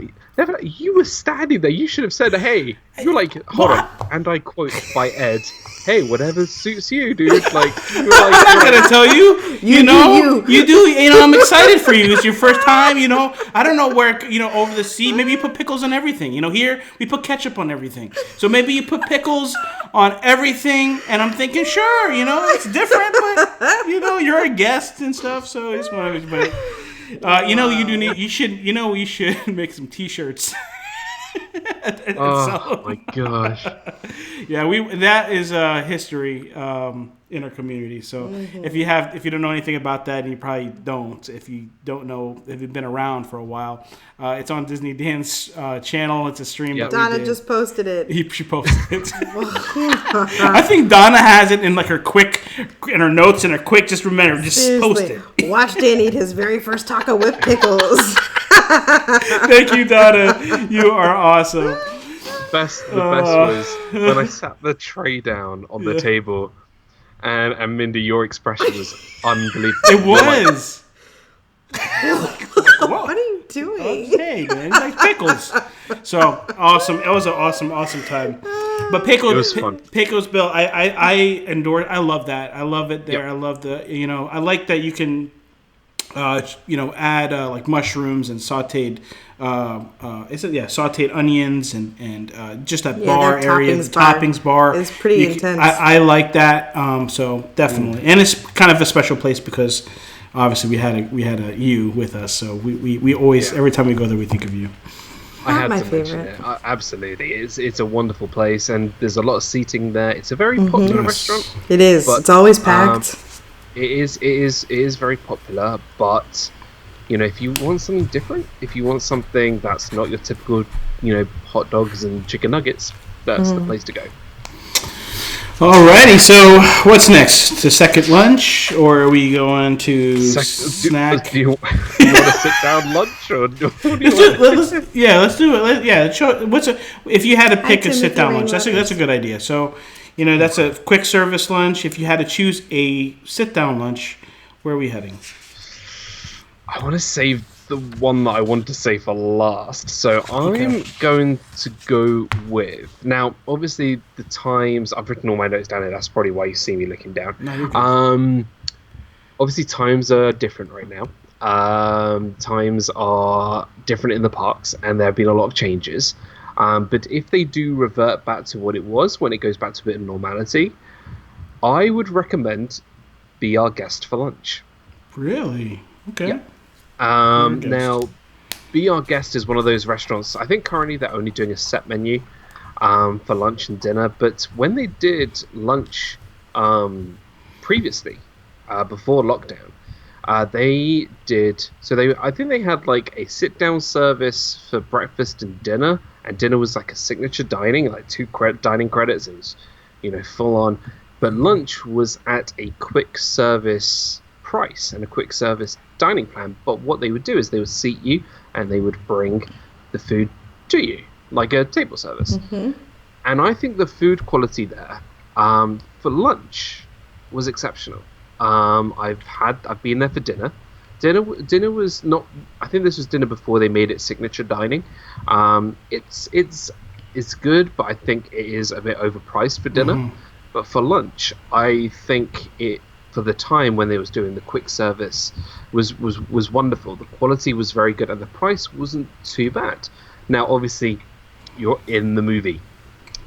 C: You were standing there. You should have said, "Hey." You're like, hold on, and I quote by Ed. Hey, whatever suits you, dude. Like,
A: I'm not gonna tell you. You do. I'm excited for you. It's your first time. I don't know where. Over the sea. Maybe you put pickles on everything. Here we put ketchup on everything. So maybe you put pickles on everything. And I'm thinking, sure, it's different, but you're a guest and stuff. So it's one of it. But you do need. You should make some T-shirts.
C: Oh my gosh!
A: Yeah, that is history in our community. So if you don't know anything about that, and you probably don't, if you don't know, if you've been around for a while, it's on DizneyDan's channel. It's a stream. That
B: Donna just posted it.
A: She posted it. I think Donna has it in like her notes and her quick. Just remember, just post it.
B: Watch Dan eat his very first taco with pickles.
A: Thank you, Donna. You are awesome.
C: The best was when I sat the tray down on the table, and Mindy, your expression was unbelievable.
A: It was.
B: What are you doing?
A: Hey, man, you like pickles. So awesome! It was an awesome time. But pickles,
C: it was fun.
A: Pickles, Bill. I endorse. I love that. I love it there. Yep. I love the. I like that you can. Add like mushrooms and sautéed, sautéed onions and just that bar area, the toppings bar
B: is pretty intense.
A: I like that. So definitely, and it's kind of a special place because obviously we had a you with us, so we always every time we go there we think of you.
C: I had my favorite. Absolutely, it's a wonderful place, and there's a lot of seating there. It's a very popular restaurant.
B: It is. But, it's always packed.
C: It is very popular, but if you want something different, if you want something that's not your typical, hot dogs and chicken nuggets, that's the place to go.
A: Alrighty, so what's next? The second lunch, or are we going to snack?
C: Do you want a sit-down lunch, or
A: let's do it. If you had to pick a sit-down lunch, that's a good idea. So. That's a quick service lunch. If you had to choose a sit-down lunch, where are we heading?
C: I want to save the one that I wanted to save for last. So I'm going to go with... Now, obviously, the times... I've written all my notes down here. That's probably why you see me looking down. No, obviously, times are different right now. Times are different in the parks, and there have been a lot of changes. But if they do revert back to what it was when it goes back to a bit of normality, I would recommend Be Our Guest for lunch.
A: Really? Okay.
C: Yeah. Now, Be Our Guest is one of those restaurants. I think currently they're only doing a set menu for lunch and dinner. But when they did lunch previously, before lockdown, they did. So I think they had like a sit-down service for breakfast and dinner. And dinner was like a signature dining, like 2 dining credits. It was, full on. But lunch was at a quick service price and a quick service dining plan. But what they would do is they would seat you and they would bring the food to you, like a table service. Mm-hmm. And I think the food quality there for lunch was exceptional. I've been there for dinner. Dinner was not. I think this was dinner before they made it signature dining. It's good, but I think it is a bit overpriced for dinner. Mm-hmm. But for lunch, I think it for the time when they was doing the quick service was wonderful. The quality was very good, and the price wasn't too bad. Now, obviously, you're in the movie.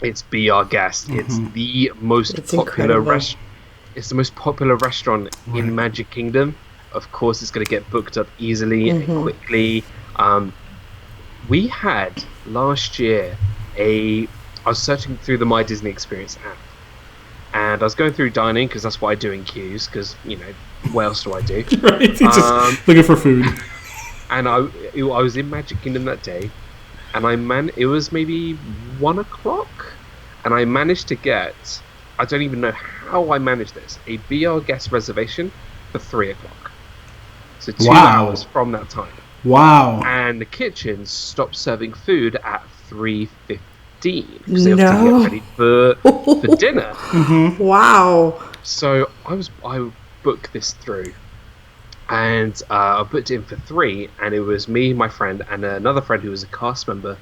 C: It's Be Our Guest. Mm-hmm. It's the most popular restaurant. It's the most popular restaurant in Magic Kingdom. Of course, it's going to get booked up easily and quickly. We had last year I was searching through the My Disney Experience app, and I was going through dining because that's what I do in queues. Because what else do I do?
A: Right, just looking for food.
C: And I was in Magic Kingdom that day, and it was maybe 1 o'clock, and I managed to get. I don't even know how I managed this. A Be Our Guest reservation for 3 o'clock. So 2 hours from that time.
A: Wow.
C: And the kitchen stopped serving food at 3:15 because they have to get ready for dinner.
B: Mm-hmm. Wow.
C: So I booked this through. And I booked it in for 3, and it was me, my friend, and another friend who was a cast member,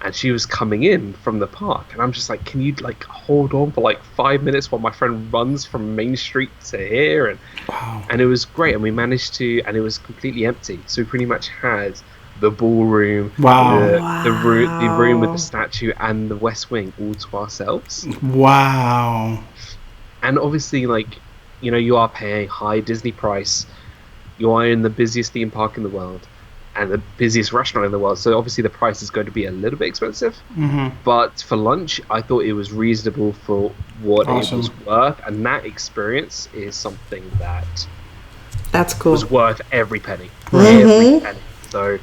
C: and she was coming in from the park, and I'm just like, can you like hold on for like 5 minutes while my friend runs from Main Street to here? And
A: Wow.
C: and it was great, and we managed to, and it was completely empty, so we pretty much had the ballroom,
A: Wow.
C: the room with the statue, and the West Wing all to ourselves.
A: Wow.
C: And obviously, like, you know, you are paying high Disney price. You are in the busiest theme park in the world and the busiest restaurant in the world. So obviously the price is going to be a little bit expensive.
A: Mm-hmm.
C: But for lunch, I thought it was reasonable for what
A: Awesome.
C: it was worth. And that experience is something that
B: That's cool.
C: was worth every penny.
A: Right.
C: Every penny. So,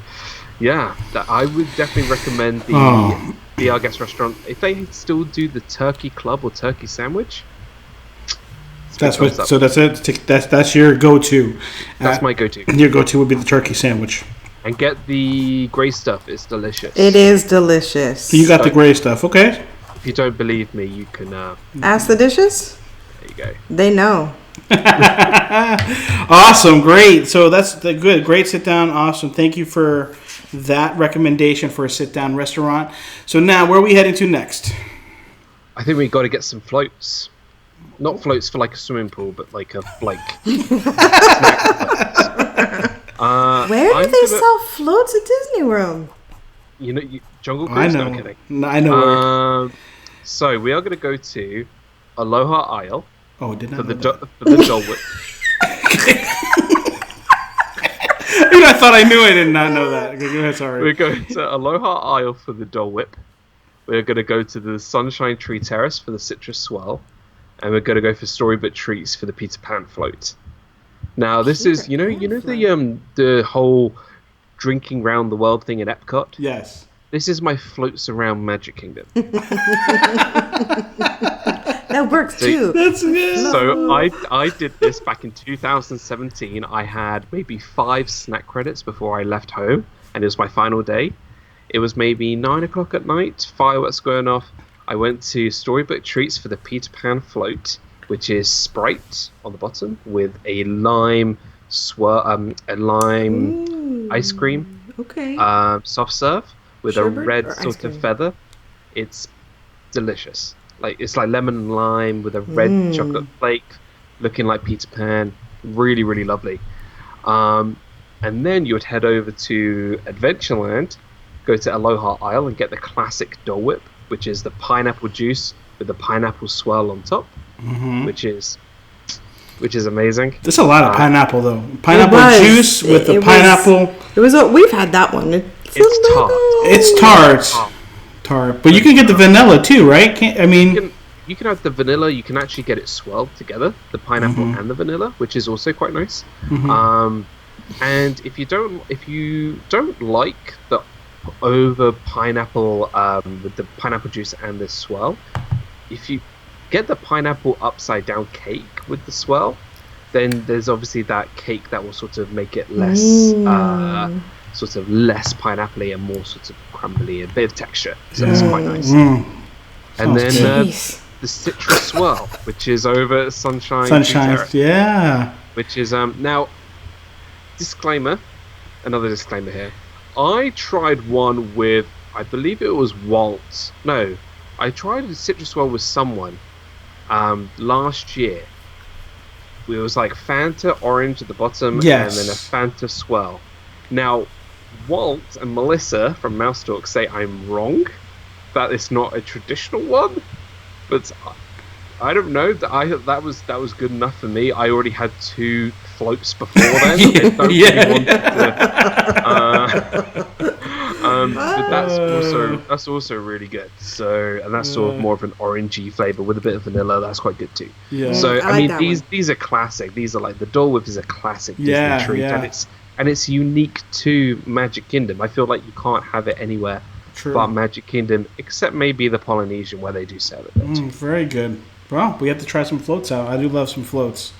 C: yeah, I would definitely recommend the Our Guest restaurant. If they still do the turkey club or turkey sandwich,
A: That's what. So that's it. That's your go-to.
C: that's my go-to.
A: Your go-to would be the turkey sandwich.
C: And get the grey stuff. It's delicious.
B: It is delicious.
A: So you got the gray stuff, okay?
C: If you don't believe me, you can.
B: Ask the dishes.
C: There you go.
B: They know.
A: Awesome, great. So that's the good, great sit down. Awesome. Thank you for that recommendation for a sit down restaurant. So now, where are we heading to next?
C: I think we got to get some floats. Not floats for like a swimming pool, but like a snack floats.
B: Where do they sell floats at Disney World?
C: You know, Jungle
A: I
C: Cruise. No,
A: know.
C: I'm kidding.
A: No, I know.
C: So we are going to go to Aloha Isle
A: Oh, did not
C: for
A: know
C: the
A: that.
C: for the Dole Whip.
A: Dude, I thought I knew. I did not know that. Okay, go ahead. Sorry.
C: We're going to Aloha Isle for the Dole Whip. We're going to go to the Sunshine Tree Terrace for the Citrus Swirl. And we're going to go for Storybook Treats for the Peter Pan float. Now, this is, you know the whole drinking round the world thing at Epcot?
A: Yes.
C: This is my floats around Magic Kingdom.
B: That works too.
A: That's good.
C: So I did this back in 2017. I had maybe 5 snack credits before I left home, and it was my final day. It was maybe 9 o'clock at night, fireworks going off. I went to Storybook Treats for the Peter Pan float, which is Sprite on the bottom with a lime ice cream,
B: Okay.
C: soft serve with
B: Sherbet
C: a red
B: or ice
C: sort of
B: cream?
C: feather. It's delicious. It's like lemon and lime with a red chocolate flake, looking like Peter Pan. Really, really lovely. And then you would head over to Adventureland, go to Aloha Isle and get the classic Dole Whip, which is the pineapple juice with the pineapple swirl on top, which is amazing.
A: There's a lot of pineapple though. Pineapple
B: was.
A: juice with the
B: It was-
A: pineapple.
B: We've had that one.
C: It's tart.
A: It's tart. Tart. But you can get the vanilla too, right?
C: You can have the vanilla. You can actually get it swirled together, the pineapple and the vanilla, which is also quite nice. And if you don't like the over pineapple with the pineapple juice and the swirl, if you get the pineapple upside down cake with the swirl, then there's obviously that cake that will sort of make it less sort of less pineapple-y and more sort of crumbly, a bit of texture, so it's quite nice. And then
B: Jeez.
C: the citrus swirl, which is over at Sunshine
A: Sunshine.
C: Tree
A: Yeah.
C: which is now another disclaimer here. I tried one with, I believe it was Walt. No, I tried a citrus swirl with someone last year. It was like Fanta orange at the bottom,
A: Yes.
C: and then a Fanta swirl. Now, Walt and Melissa from Mouse Talk say I'm wrong, that it's not a traditional one, but I don't know. That was good enough for me. I already had 2 floats before then. I don't really want but that's also really good. So, and that's sort of more of an orangey flavor with a bit of vanilla. That's quite good too.
A: Yeah.
C: So
B: I
C: I
B: like
C: mean,
B: that
C: these are classic. These are like the Dole Whip is a classic
A: Yeah,
C: Disney treat,
A: yeah.
C: and it's unique to Magic Kingdom. I feel like you can't have it anywhere
A: True.
C: but Magic Kingdom, except maybe the Polynesian where they do sell it there too.
A: Very good. Well, we have to try some floats out. I do love some floats.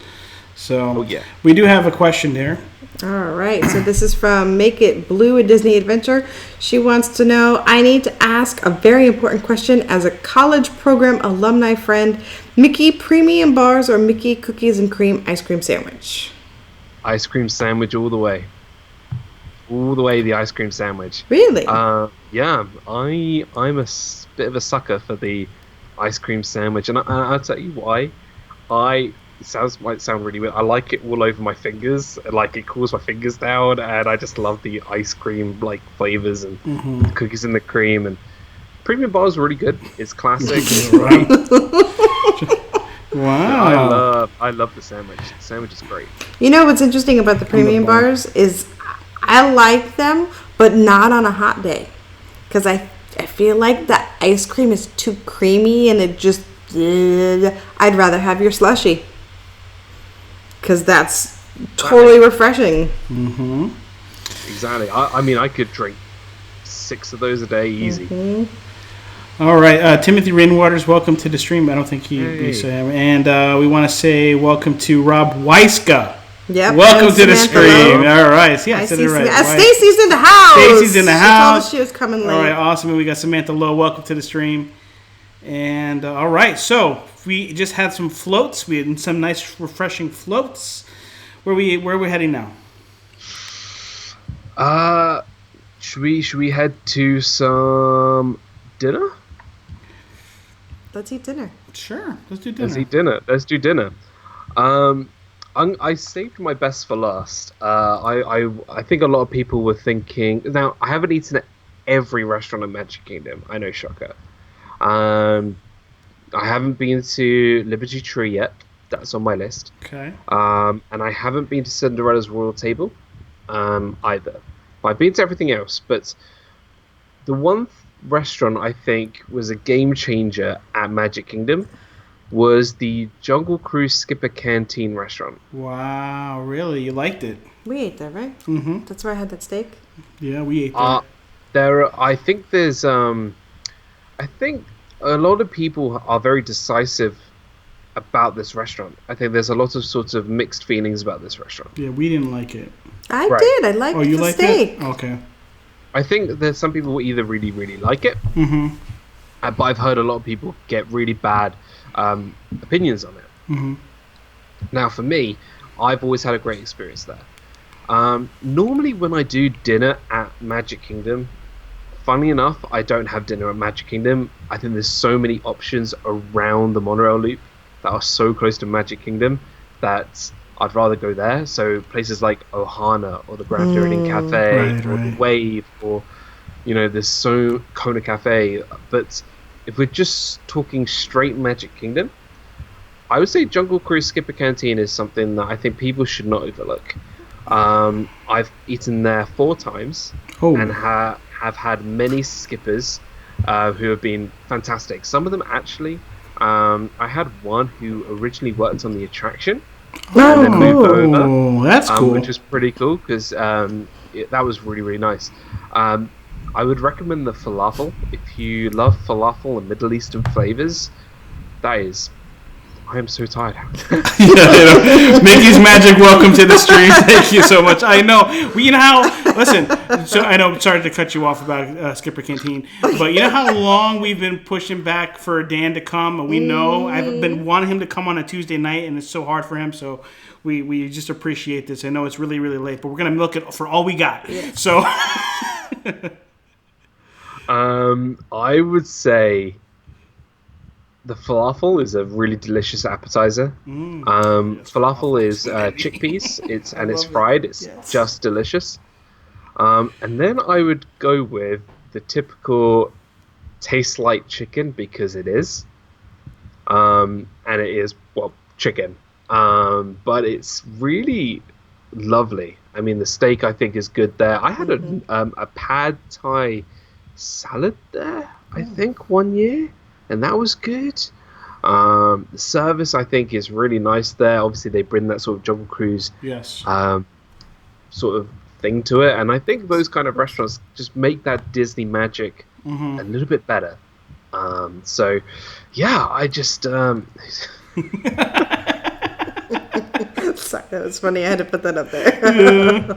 A: So
C: yeah.
A: we do have a question here.
B: All right, so this is from Make It Blue, a Disney Adventure. She wants to know, I need to ask a very important question as a college program alumni friend. Mickey Premium Bars or Mickey Cookies and Cream Ice Cream Sandwich?
C: Ice cream sandwich all the way. All the way, the ice cream sandwich.
B: Really?
C: Yeah, I'm bit of a sucker for the ice cream sandwich, and I'll tell you why. Might sound really weird. I like it all over my fingers, like it cools my fingers down, and I just love the ice cream like flavors and the cookies and the cream. And premium bar is really good. It's classic.
A: Right. Wow.
C: I love the sandwich. The sandwich is great.
B: You know what's interesting about the premium bars is I like them, but not on a hot day, because I feel like the ice cream is too creamy and it just. I'd rather have your slushie, because that's totally refreshing.
A: Mm-hmm.
C: Exactly. I mean, I could drink 6 of those a day easy.
B: Mm-hmm.
A: All right, Timothy Rainwaters, welcome to the stream. I don't think you say him. And we want to say welcome to Rob Weiska.
B: Yep.
A: Welcome to the stream. All right. Yeah, I said it right.
B: Stacy's in the house.
A: Stacy's in the house.
B: She told us she was coming late.
A: All right, awesome. And we got Samantha Lowe. Welcome to the stream. And all right, so we just had some floats. We had some nice, refreshing floats. Where are we heading now?
C: Should we head to some dinner?
B: Let's eat dinner.
A: Sure, let's do dinner.
C: Let's do dinner. I saved my best for last. I think a lot of people were thinking. Now, I haven't eaten at every restaurant in Magic Kingdom. I know, shocker. I haven't been to Liberty Tree yet. That's on my list.
A: Okay.
C: And I haven't been to Cinderella's Royal Table, either. But I've been to everything else. But the one restaurant I think was a game changer at Magic Kingdom was the Jungle Cruise Skipper Canteen restaurant.
A: Wow, really? You liked it?
B: We ate there, right?
A: Mm-hmm.
B: That's where I had that steak.
A: Yeah, we ate there.
C: I think there's I think a lot of people are very decisive about this restaurant. I think there's a lot of sorts of mixed feelings about this restaurant.
A: Yeah, we didn't like it.
B: I did. I liked
A: you
B: the
A: liked
B: steak.
A: It? Okay.
C: I think there's some people who either really, really like it, but I've heard a lot of people get really bad opinions on it.
A: Mm-hmm.
C: Now, for me, I've always had a great experience there. Normally, when I do dinner at Magic Kingdom, funny enough, I don't have dinner at Magic Kingdom. I think there's so many options around the monorail loop that are so close to Magic Kingdom that I'd rather go there. So places like Ohana or the Grand Floridian Cafe or the Wave or, there's so Kona Cafe. But if we're just talking straight Magic Kingdom, I would say Jungle Cruise Skipper Canteen is something that I think people should not overlook. I've eaten there 4 times and have had many skippers who have been fantastic. Some of them actually, I had one who originally worked on the attraction and then moved over.
A: That's cool.
C: Which was pretty cool because that was really, really nice. I would recommend the falafel. If you love falafel and Middle Eastern flavors, I am so tired.
A: Mickey's Magic, welcome to the stream. Thank you so much. I know. Well, you know how, listen, so I know, sorry to cut you off about Skipper Canteen, but you know how long we've been pushing back for Dan to come? And we know I've been wanting him to come on a Tuesday night, and it's so hard for him. So we just appreciate this. I know it's really, really late, but we're going to milk it for all we got. Yeah. So.
C: I would say the falafel is a really delicious appetizer. Falafel is chickpeas. It's fried. It's just delicious. And then I would go with the typical tastes like chicken because it is. And it is chicken. But it's really lovely. I mean, the steak I think is good there. I had a pad thai salad there, I think, one year, and that was good. The service I think is really nice there. Obviously they bring that sort of Jungle Cruise sort of thing to it, and I think those kind of restaurants just make that Disney magic a little bit better. So yeah, I just
B: sorry, that was funny. I had to put that up there.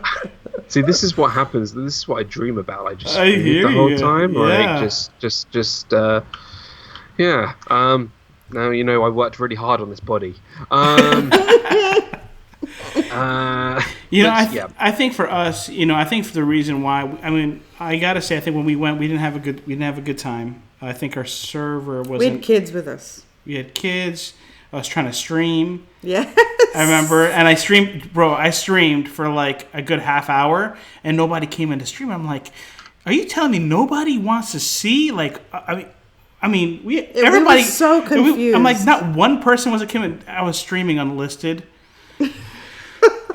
C: See, this is what happens. This is what I dream about. I just
A: hear
C: the whole
A: you.
C: time.
A: Yeah.
C: Like just yeah. Now I worked really hard on this body.
A: You know, I think for us, you know, I think for the reason why, I mean, I gotta say, I think when we went, we didn't have a good time. I think our server wasn't.
B: We had kids with us.
A: We had kids. I was trying to stream.
B: Yes.
A: I remember, and I streamed for like a good half hour, and nobody came in to stream. I'm like, are you telling me nobody wants to see? Like, everybody.
B: We were so confused.
A: I'm like, not one person was coming. I was streaming unlisted,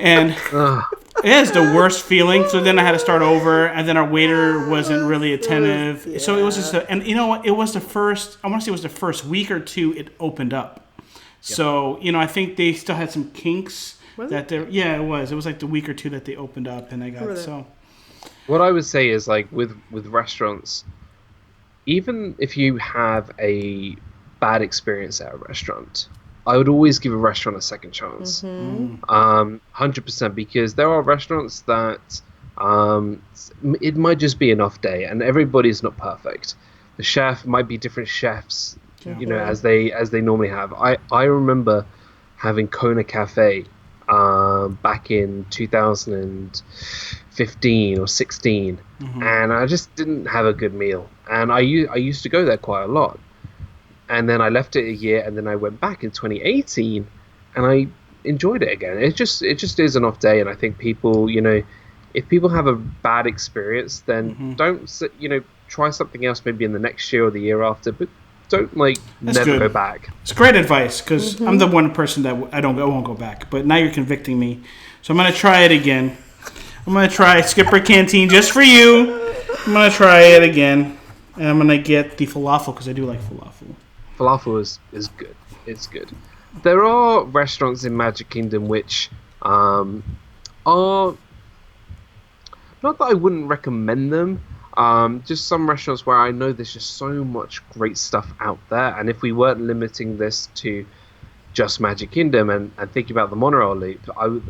A: and it is the worst feeling. So then I had to start over, and then our waiter wasn't really attentive. Yeah. So it was just, and you know what? It was the first. I want to say it was the first week or two it opened up. So, you know, I think they still had some kinks. Was it? Yeah, it was. It was like the week or two that they opened up, and I got so.
C: What I would say is, like, with restaurants, even if you have a bad experience at a restaurant, I would always give a restaurant a second chance. 100%, because there are restaurants that it might just be an off day, and everybody's not perfect. The chef might be different chefs. You know, as they normally have. I remember having Kona Cafe back in 2015 or 16, and I just didn't have a good meal. And I used to go there quite a lot. And then I left it a year, and then I went back in 2018, and I enjoyed it again. It just is an off day, and I think people, you know, if people have a bad experience, then don't, you know, try something else maybe in the next year or the year after, but don't never go back.
A: It's great advice, because I'm the one person that I won't go back. But now you're convicting me, so I'm gonna try it again. I'm gonna try Skipper Canteen just for you. I'm gonna try it again, and I'm gonna get the falafel because I do like falafel.
C: Falafel is good. It's good. There are restaurants in Magic Kingdom which are not that I wouldn't recommend them. Just some restaurants where I know there's just so much great stuff out there, and if we weren't limiting this to just Magic Kingdom and thinking about the monorail loop, I would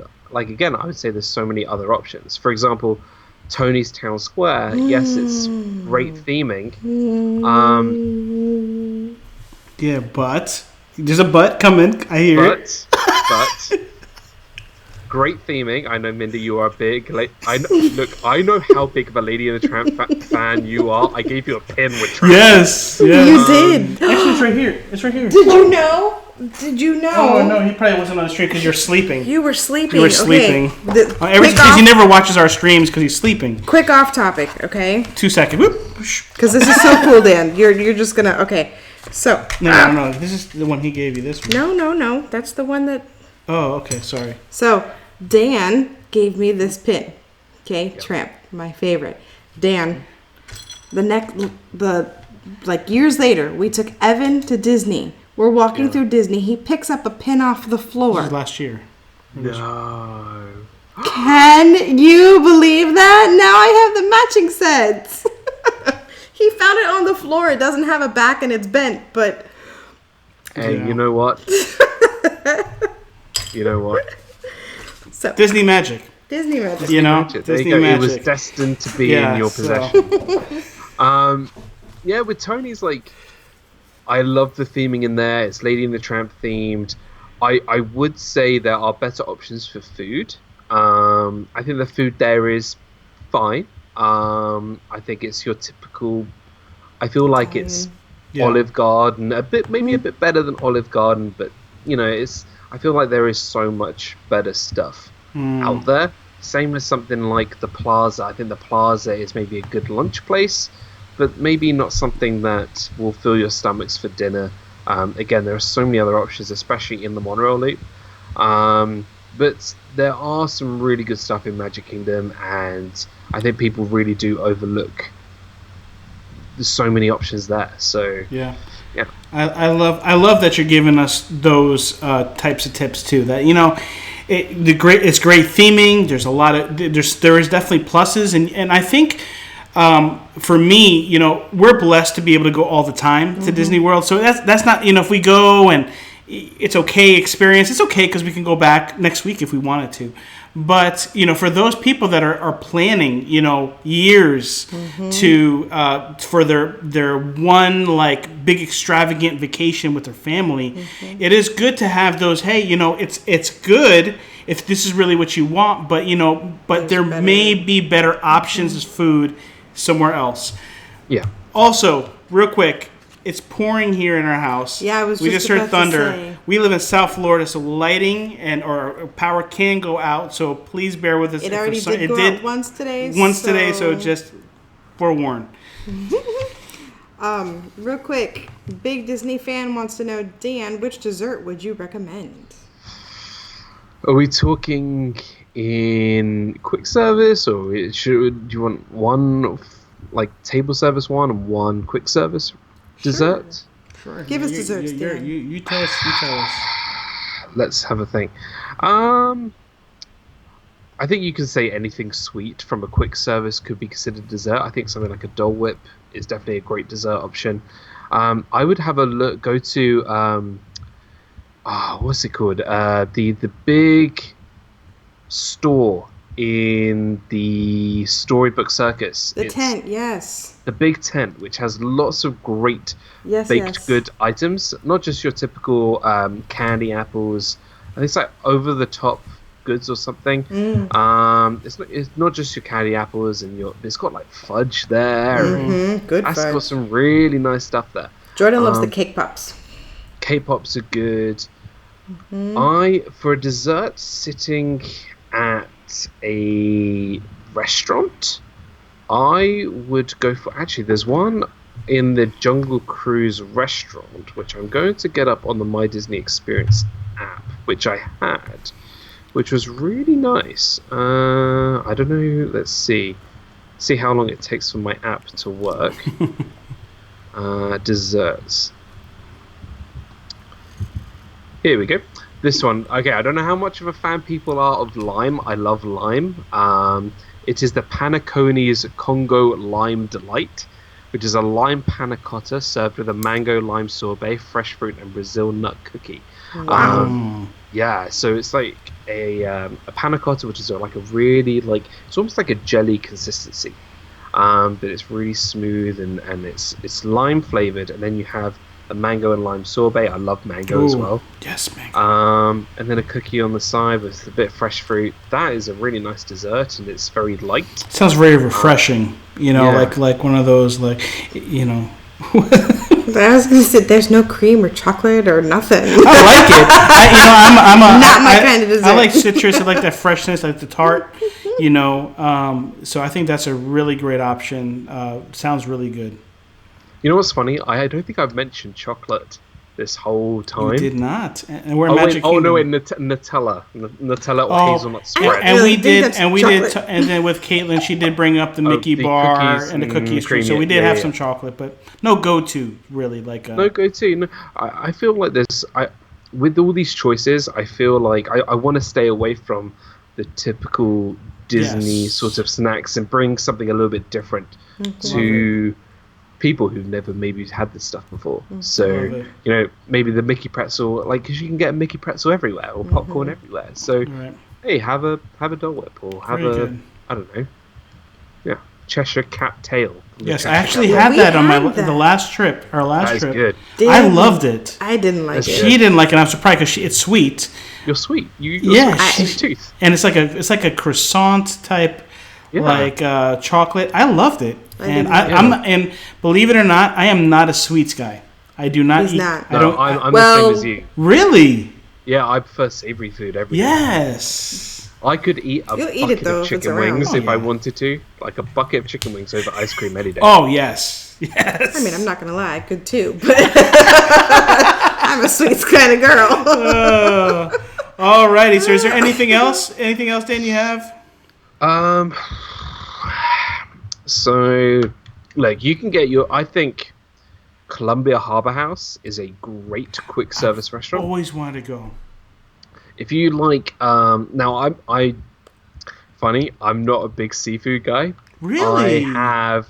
C: say there's so many other options. For example, Tony's Town Square, yes, it's great theming.
A: Yeah, but there's a but coming. I hear it.
C: But great theming. I know, Mindy, you are big. I know how big of a Lady and the Tramp fan you are. I gave you a pin with Tramp.
A: Yes.
B: You did.
A: Actually, it's right here. It's right here.
B: Did you know? Oh,
A: no, he probably wasn't on the stream because you're sleeping.
B: You were sleeping.
A: You were sleeping.
B: Okay.
A: Because he never watches our streams because he's sleeping.
B: Quick off topic, okay?
A: 2 seconds.
B: Because this is so cool, Dan. You're just gonna, okay. So.
A: No. This is the one he gave you. This one.
B: No. That's the one that.
A: Oh, okay. Sorry.
B: So, Dan gave me this pin. Okay, yep. Tramp, my favorite. Dan, years later, we took Evan to Disney. We're walking through Disney. He picks up a pin off the floor.
A: This was last year.
C: No.
B: Can you believe that? Now I have the matching sets. He found it on the floor. It doesn't have a back and it's bent, but.
C: Hey, you know what?
B: So,
A: Disney magic.
B: Disney magic.
A: You know,
C: Disney magic. It was destined to be in your possession. With Tony's, I love the theming in there. It's Lady and the Tramp themed. I would say there are better options for food. I think the food there is fine. I think it's your typical. I feel like it's Olive Garden, maybe a bit better than Olive Garden, but you know, I feel like there is so much better stuff out there. Same with something like the Plaza. I think the Plaza is maybe a good lunch place, but maybe not something that will fill your stomachs for dinner. Again, there are so many other options, especially in the monorail loop. But there are some really good stuff in Magic Kingdom, and I think people really do overlook. There's so many options there. So
A: yeah. I love that you're giving us those types of tips too. That it's great theming. There's a lot of there is definitely pluses, and I think. For me, we're blessed to be able to go all the time to Disney World. So that's not, if we go and it's okay experience, it's okay because we can go back next week if we wanted to. But, for those people that are planning, years to for their one big extravagant vacation with their family, it is good to have those. Hey, it's good. if this is really what you want, but there may be better options as food somewhere else.
C: Yeah.
A: Also, real quick, it's pouring here in our house.
B: Yeah,
A: we just heard
B: about
A: thunder.
B: to say.
A: We live in South Florida, so lighting or power can go out. So please bear with us.
B: It already did go out once today.
A: So just forewarn.
B: Real quick, big Disney fan wants to know, Dan, which dessert would you recommend?
C: Are we talking in quick service, or do you want one like table service one and one quick service dessert?
A: Sure.
B: Give us desserts, Dan.
A: You tell us.
C: Let's have a think. I think you can say anything sweet from a quick service could be considered dessert. I think something like a Dole Whip is definitely a great dessert option. I would have a look. Go to what's it called? The big store in the Storybook Circus.
B: The tent, yes.
C: The big tent, which has lots of great baked good items. Not just your typical candy apples. I think it's like over the top goods or something. It's not just your candy apples, and it's got like fudge there.
B: Good fudge.
C: It's got some really nice stuff there.
B: Jordan loves the cake pops.
C: Cake pops are good. For a dessert, sitting at a restaurant, I would go for, actually there's one in the Jungle Cruise restaurant, which I'm going to get up on the My Disney Experience app, which I had, which was really nice. I don't know, let's see how long it takes for my app to work. Desserts. Here we go. This one. Okay, I don't know how much of a fan people are of lime. I love lime. It is the Panacone's Congo Lime Delight, which is a lime panna cotta served with a mango lime sorbet, fresh fruit, and Brazil nut cookie.
B: Wow.
C: Yeah, so it's like a panna cotta, which is like a really it's almost like a jelly consistency, but it's really smooth and it's lime flavored, and then you have a mango and lime sorbet. I love mango as well.
A: Yes, mango.
C: And then a cookie on the side with a bit of fresh fruit. That is a really nice dessert, and it's very light.
A: Sounds very refreshing. Like one of those,
B: I was gonna say there's no cream or chocolate or nothing.
A: I like it. I'm
B: not my kind of dessert.
A: I like citrus. I like that freshness, I like the tart. So I think that's a really great option. Sounds really good.
C: You know what's funny? I don't think I've mentioned chocolate this whole time.
A: You did not. And we're Magic Kingdom.
C: No, wait, Nutella or hazelnut spread.
A: And then with Caitlin, she did bring up the Mickey bar and the cookies. So we did have some chocolate, but no go-to really. No
C: go-to. No, I feel like with all these choices, I feel like I want to stay away from the typical Disney sort of snacks and bring something a little bit different to people who've never maybe had this stuff before. So maybe the Mickey pretzel, because you can get a Mickey pretzel everywhere or popcorn everywhere. So hey, have a Dole Whip or have I don't know, Cheshire Cat tail.
A: Yes, I actually had that on the last trip. Our last trip.
C: Good.
A: I loved it.
B: I didn't like it.
A: She didn't like it. I'm surprised because it's sweet.
C: You're sweet. You're sweet tooth.
A: And it's like a croissant type. Chocolate. I loved it, and believe it or not, I am not a sweets guy. I do not eat.
B: Not.
C: I'm the same as you.
A: Really?
C: Yeah, I prefer savory food every day.
A: Yes.
C: I could eat a bucket of chicken wings if I wanted to, like a bucket of chicken wings over ice cream any day.
A: Oh yes, yes.
B: I mean, I'm not gonna lie, I could too, but I'm a sweets kind of girl.
A: Alrighty. So, is there anything else? Anything else, Dan? You have?
C: So, you can get I think Columbia Harbor House is a great quick service restaurant.
A: Always wanted to go.
C: If you like, now I'm not a big seafood guy.
A: Really?
C: I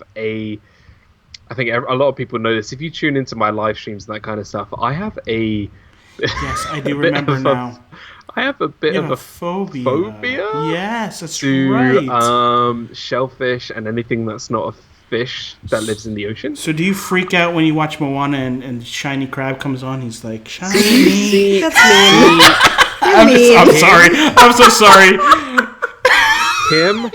C: think a lot of people know this. If you tune into my live streams and that kind of stuff, I have a...
A: Yes, I do remember now.
C: I have a bit of a
A: phobia. Yes, that's
C: to,
A: right.
C: Shellfish and anything that's not a fish that lives in the ocean.
A: So do you freak out when you watch Moana and Shiny Crab comes on? He's like, shiny.
B: That's me.
A: I'm sorry. I'm so sorry.
C: Him,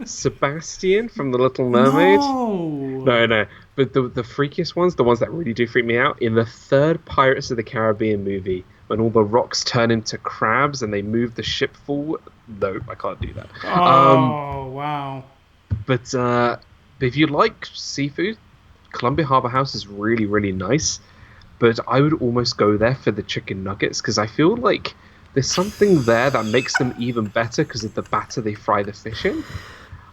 C: Sebastian from The Little Mermaid. No. But the freakiest ones, the ones that really do freak me out, in the third Pirates of the Caribbean movie, when all the rocks turn into crabs and they move the ship forward. No, I can't do that.
A: Wow.
C: But if you like seafood, Columbia Harbour House is really, really nice. But I would almost go there for the chicken nuggets because I feel like there's something there that makes them even better because of the batter they fry the fish in.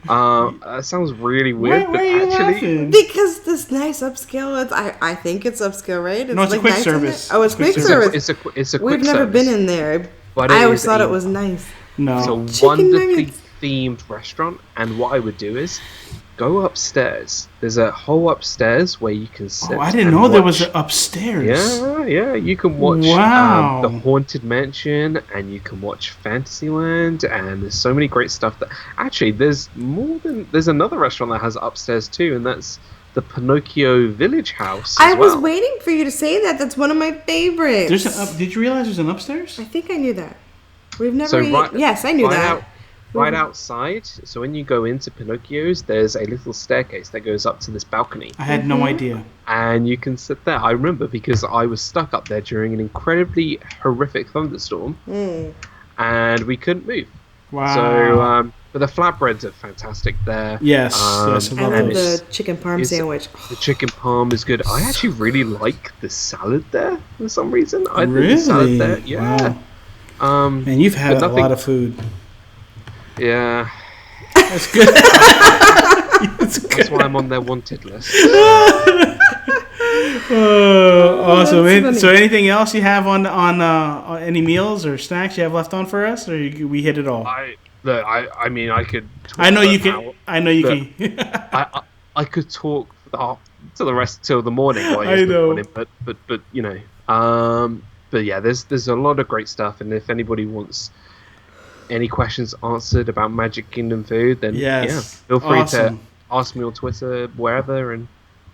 C: That sounds really weird,
A: Why are you
C: actually,
A: laughing?
B: Because this nice upscale, I think it's upscale, right?
A: No, it's a quick service.
B: Oh, it's quick service.
C: it's a quick
B: We've never
C: service.
B: been in there.
C: But
B: I always thought it was nice.
A: No.
C: It's a wonderfully
B: nuggets.
C: themed restaurant, and what I would do is go upstairs. There's a whole upstairs where you can sit.
A: I didn't know there was an upstairs.
C: Yeah. You can watch
A: Wow.
C: the Haunted Mansion, and you can watch Fantasyland, and there's so many great stuff that actually there's another restaurant that has upstairs too, and that's the Pinocchio Village House.
B: I was waiting for you to say that. That's one of my favorites.
A: Did you realize there's an upstairs?
B: I think I knew that. We've never
C: So
B: eaten. Yes, I knew that.
C: Right outside, so when you go into Pinocchio's, there's a little staircase that goes up to this balcony.
A: I had no idea.
C: And you can sit there. I remember because I was stuck up there during an incredibly horrific thunderstorm, and we couldn't move.
A: Wow.
C: So, but the flatbreads are fantastic there.
A: Yes,
B: I
A: love
B: love
A: it.
B: the chicken parm sandwich.
C: The chicken parm is good. I actually really like the salad there for some reason. I think
A: Really?
C: the salad there, yeah.
A: Wow. Man, you've had a lot of food.
C: Yeah.
A: That's good.
C: That's why I'm on their wanted list.
A: Awesome. So, anything else you have on any meals or snacks you have left on for us, or we hit it all?
C: I mean, I could.
A: I know you can. I know you can.
C: I could talk to the rest till the morning.
A: I know.
C: Morning, but you know, but yeah, there's a lot of great stuff, and if anybody wants any questions answered about Magic Kingdom food, then feel free to ask me on Twitter, wherever, and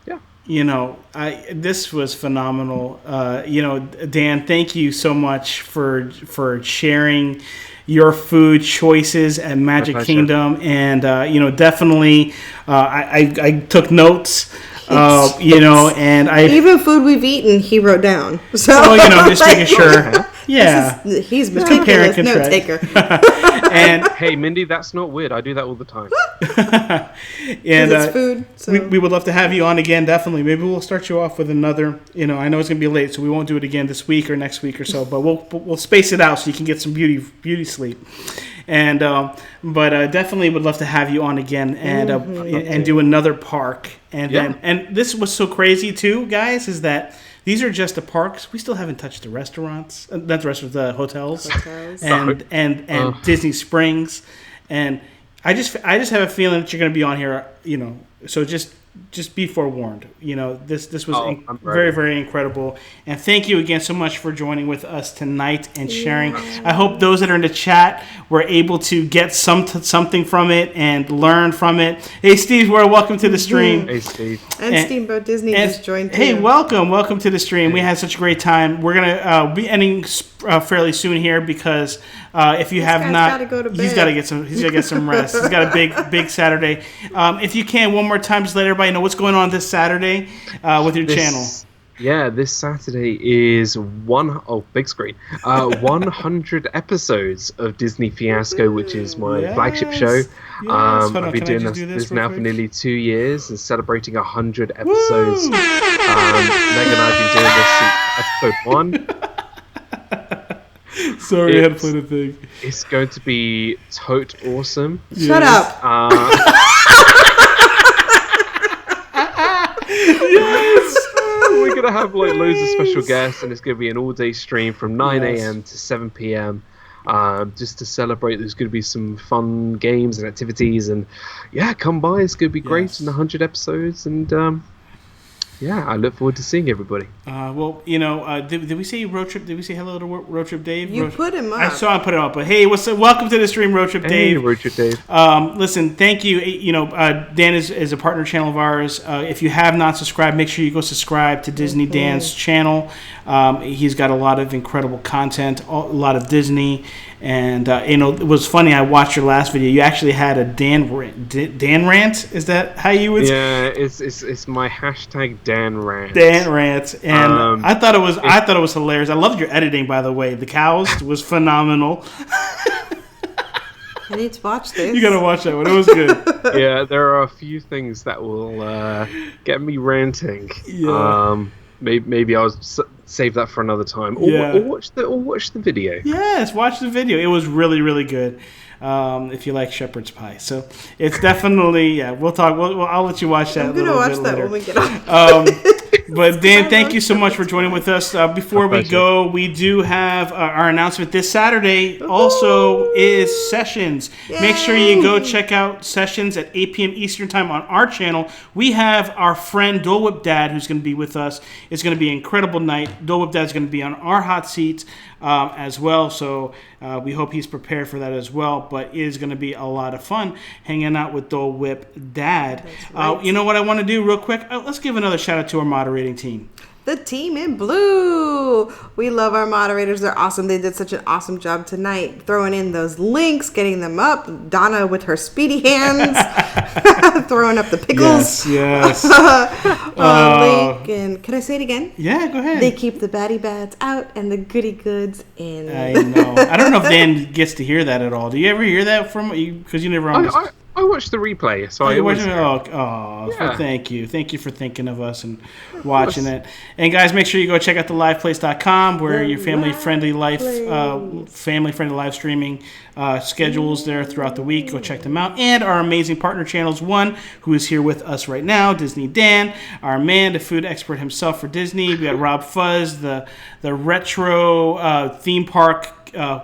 C: yeah.
A: You know, this was phenomenal. You know, Dan, thank you so much for sharing your food choices at Magic Kingdom, and you know, definitely, I took notes. You know, and
B: even food we've eaten, he wrote down. So,
A: you know, just making sure. Yeah,
B: he's meticulous note taker.
A: And
C: hey, Mindy, that's not weird. I do that all the time.
B: And it's food. So.
A: We would love to have you on again. Definitely. Maybe we'll start you off with another. You know, I know it's gonna be late, so we won't do it again this week or next week or so. But we'll space it out so you can get some beauty sleep. And but definitely would love to have you on again and do another park. And then and this was so crazy too, guys, is that these are just the parks. We still haven't touched the restaurants, not the restaurants, the hotels. and Disney Springs. And I just have a feeling that you're going to be on here. You know, so just be forewarned. You know, this was very, very incredible. And thank you again so much for joining with us tonight and sharing. I hope those that are in the chat were able to get something from it and learn from it. Hey, Steve, welcome to the stream.
C: Hey, Steve.
B: And Steamboat Disney just joined too.
A: Hey, welcome to the stream. We had such a great time. We're gonna be ending fairly soon here because if you have not, he's got to get some rest. He's got a big Saturday. If you can, one more time, just let everybody know what's going on this Saturday with your channel.
C: Yeah, this Saturday is big screen. 100 episodes of Disney Fiasco, which is my flagship show. I've been doing this now for nearly 2 years and celebrating 100 episodes. Meg and I have been doing this since episode 1.
A: Sorry, I had to play the thing.
C: It's going to be tote awesome.
B: Shut up.
A: Yes.
C: We're gonna have like loads of special guests, and it's gonna be an all-day stream from 9 a.m. to 7 p.m. Just to celebrate. There's gonna be some fun games and activities, and come by. It's gonna be great in 100 episodes, and Yeah, I look forward to seeing everybody.
A: Well, did we say road trip? Did we say hello to road trip Dave?
B: You put him up.
A: I saw him put it up. But hey, what's up? Welcome to the stream, road trip Dave.
C: Hey, road trip Dave.
A: Listen, thank you. Dan is a partner channel of ours. If you have not subscribed, make sure you go subscribe to DizneyDan's channel. He's got a lot of incredible content, a lot of Disney. And, it was funny. I watched your last video. You actually had a Dan rant. Is that how you would?
C: Yeah, it's my hashtag Dan rant.
A: Dan rant, and I thought it was hilarious. I loved your editing, by the way. The cows was phenomenal.
B: I need to watch this.
A: You gotta watch that one. It was good.
C: Yeah, there are a few things that will get me ranting.
A: Yeah.
C: Maybe I'll save that for another time, or,
A: Yeah.
C: or watch the video.
A: Yes, watch the video. It was really, really good. If you like shepherd's pie, so it's definitely We'll talk. I'll let you watch that.
B: I'm gonna watch that when we get
A: off. But Dan, thank you so much for joining with us. Before we go, we do have our announcement this Saturday. Also, is Sessions.
B: Yay!
A: Make sure you go check out Sessions at 8 p.m. Eastern Time on our channel. We have our friend Dole Whip Dad who's going to be with us. It's going to be an incredible night. Dole Whip Dad's going to be on our hot seats as well. So we hope he's prepared for that as well. But it is going to be a lot of fun hanging out with Dole Whip Dad.
B: That's right.
A: You know what I want to do real quick? Let's give another shout out to our moderating team.
B: The team in blue. We love our moderators. They're awesome. They did such an awesome job tonight, throwing in those links, getting them up. Donna with her speedy hands, throwing up the pickles.
A: Yes.
B: Link and can I say it again?
A: Yeah, go ahead.
B: They keep the baddie bads out and the goody goods in.
A: I know. I don't know if Dan gets to hear that at all. Do you ever hear that from you? Because you never on.
C: I watched the replay, so I always...
A: Yeah. Thank you. Thank you for thinking of us and watching it. And guys, make sure you go check out theliveplace.com where your family-friendly live streaming schedules there throughout the week. Go check them out. And our amazing partner channels, one who is here with us right now, DizneyDan, our man, the food expert himself for Disney. We got Rob Fuzz, the retro theme park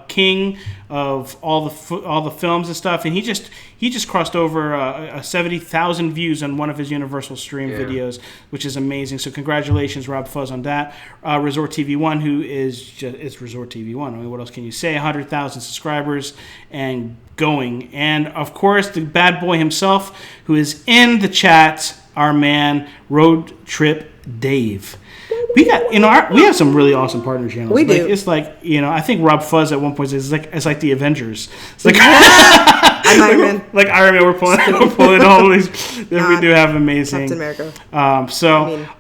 A: king of all the films and stuff, and he just crossed over 70,000 views on one of his Universal Stream videos, which is amazing. So congratulations, Rob Fuzz, on that. Resort TV One, who it's Resort TV One. I mean, what else can you say? 100,000 subscribers and going, and of course the bad boy himself, who is in the chat, our man Road Trip Dave. We got we have some really awesome partner channels.
B: We do.
A: It's like I think Rob Fuzz at one point says it's like the Avengers. It's like
B: I'm Iron Man.
A: Like Iron Man. We're pulling all these. We do have amazing
B: Captain America.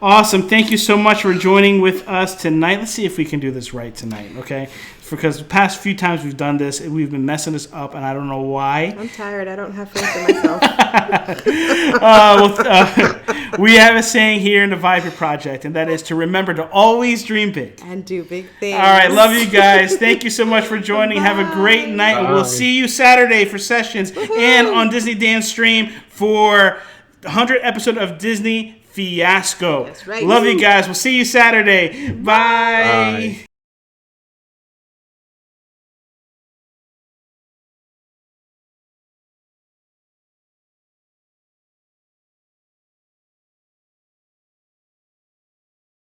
A: Awesome. Thank you so much for joining with us tonight. Let's see if we can do this right tonight. Okay. Because the past few times we've done this, we've been messing this up, and I don't know why.
B: I'm tired. I don't have faith in myself.
A: We have a saying here in the Viper Project, and that is to remember to always dream big.
B: And do big things.
A: All right. Love you guys. Thank you so much for joining. Bye. Have a great night. Bye. We'll see you Saturday for Sessions and on DizneyDan's stream for the 100th episode of Disney Fiasco.
B: That's right.
A: Love you guys. We'll see you Saturday. Bye. Bye.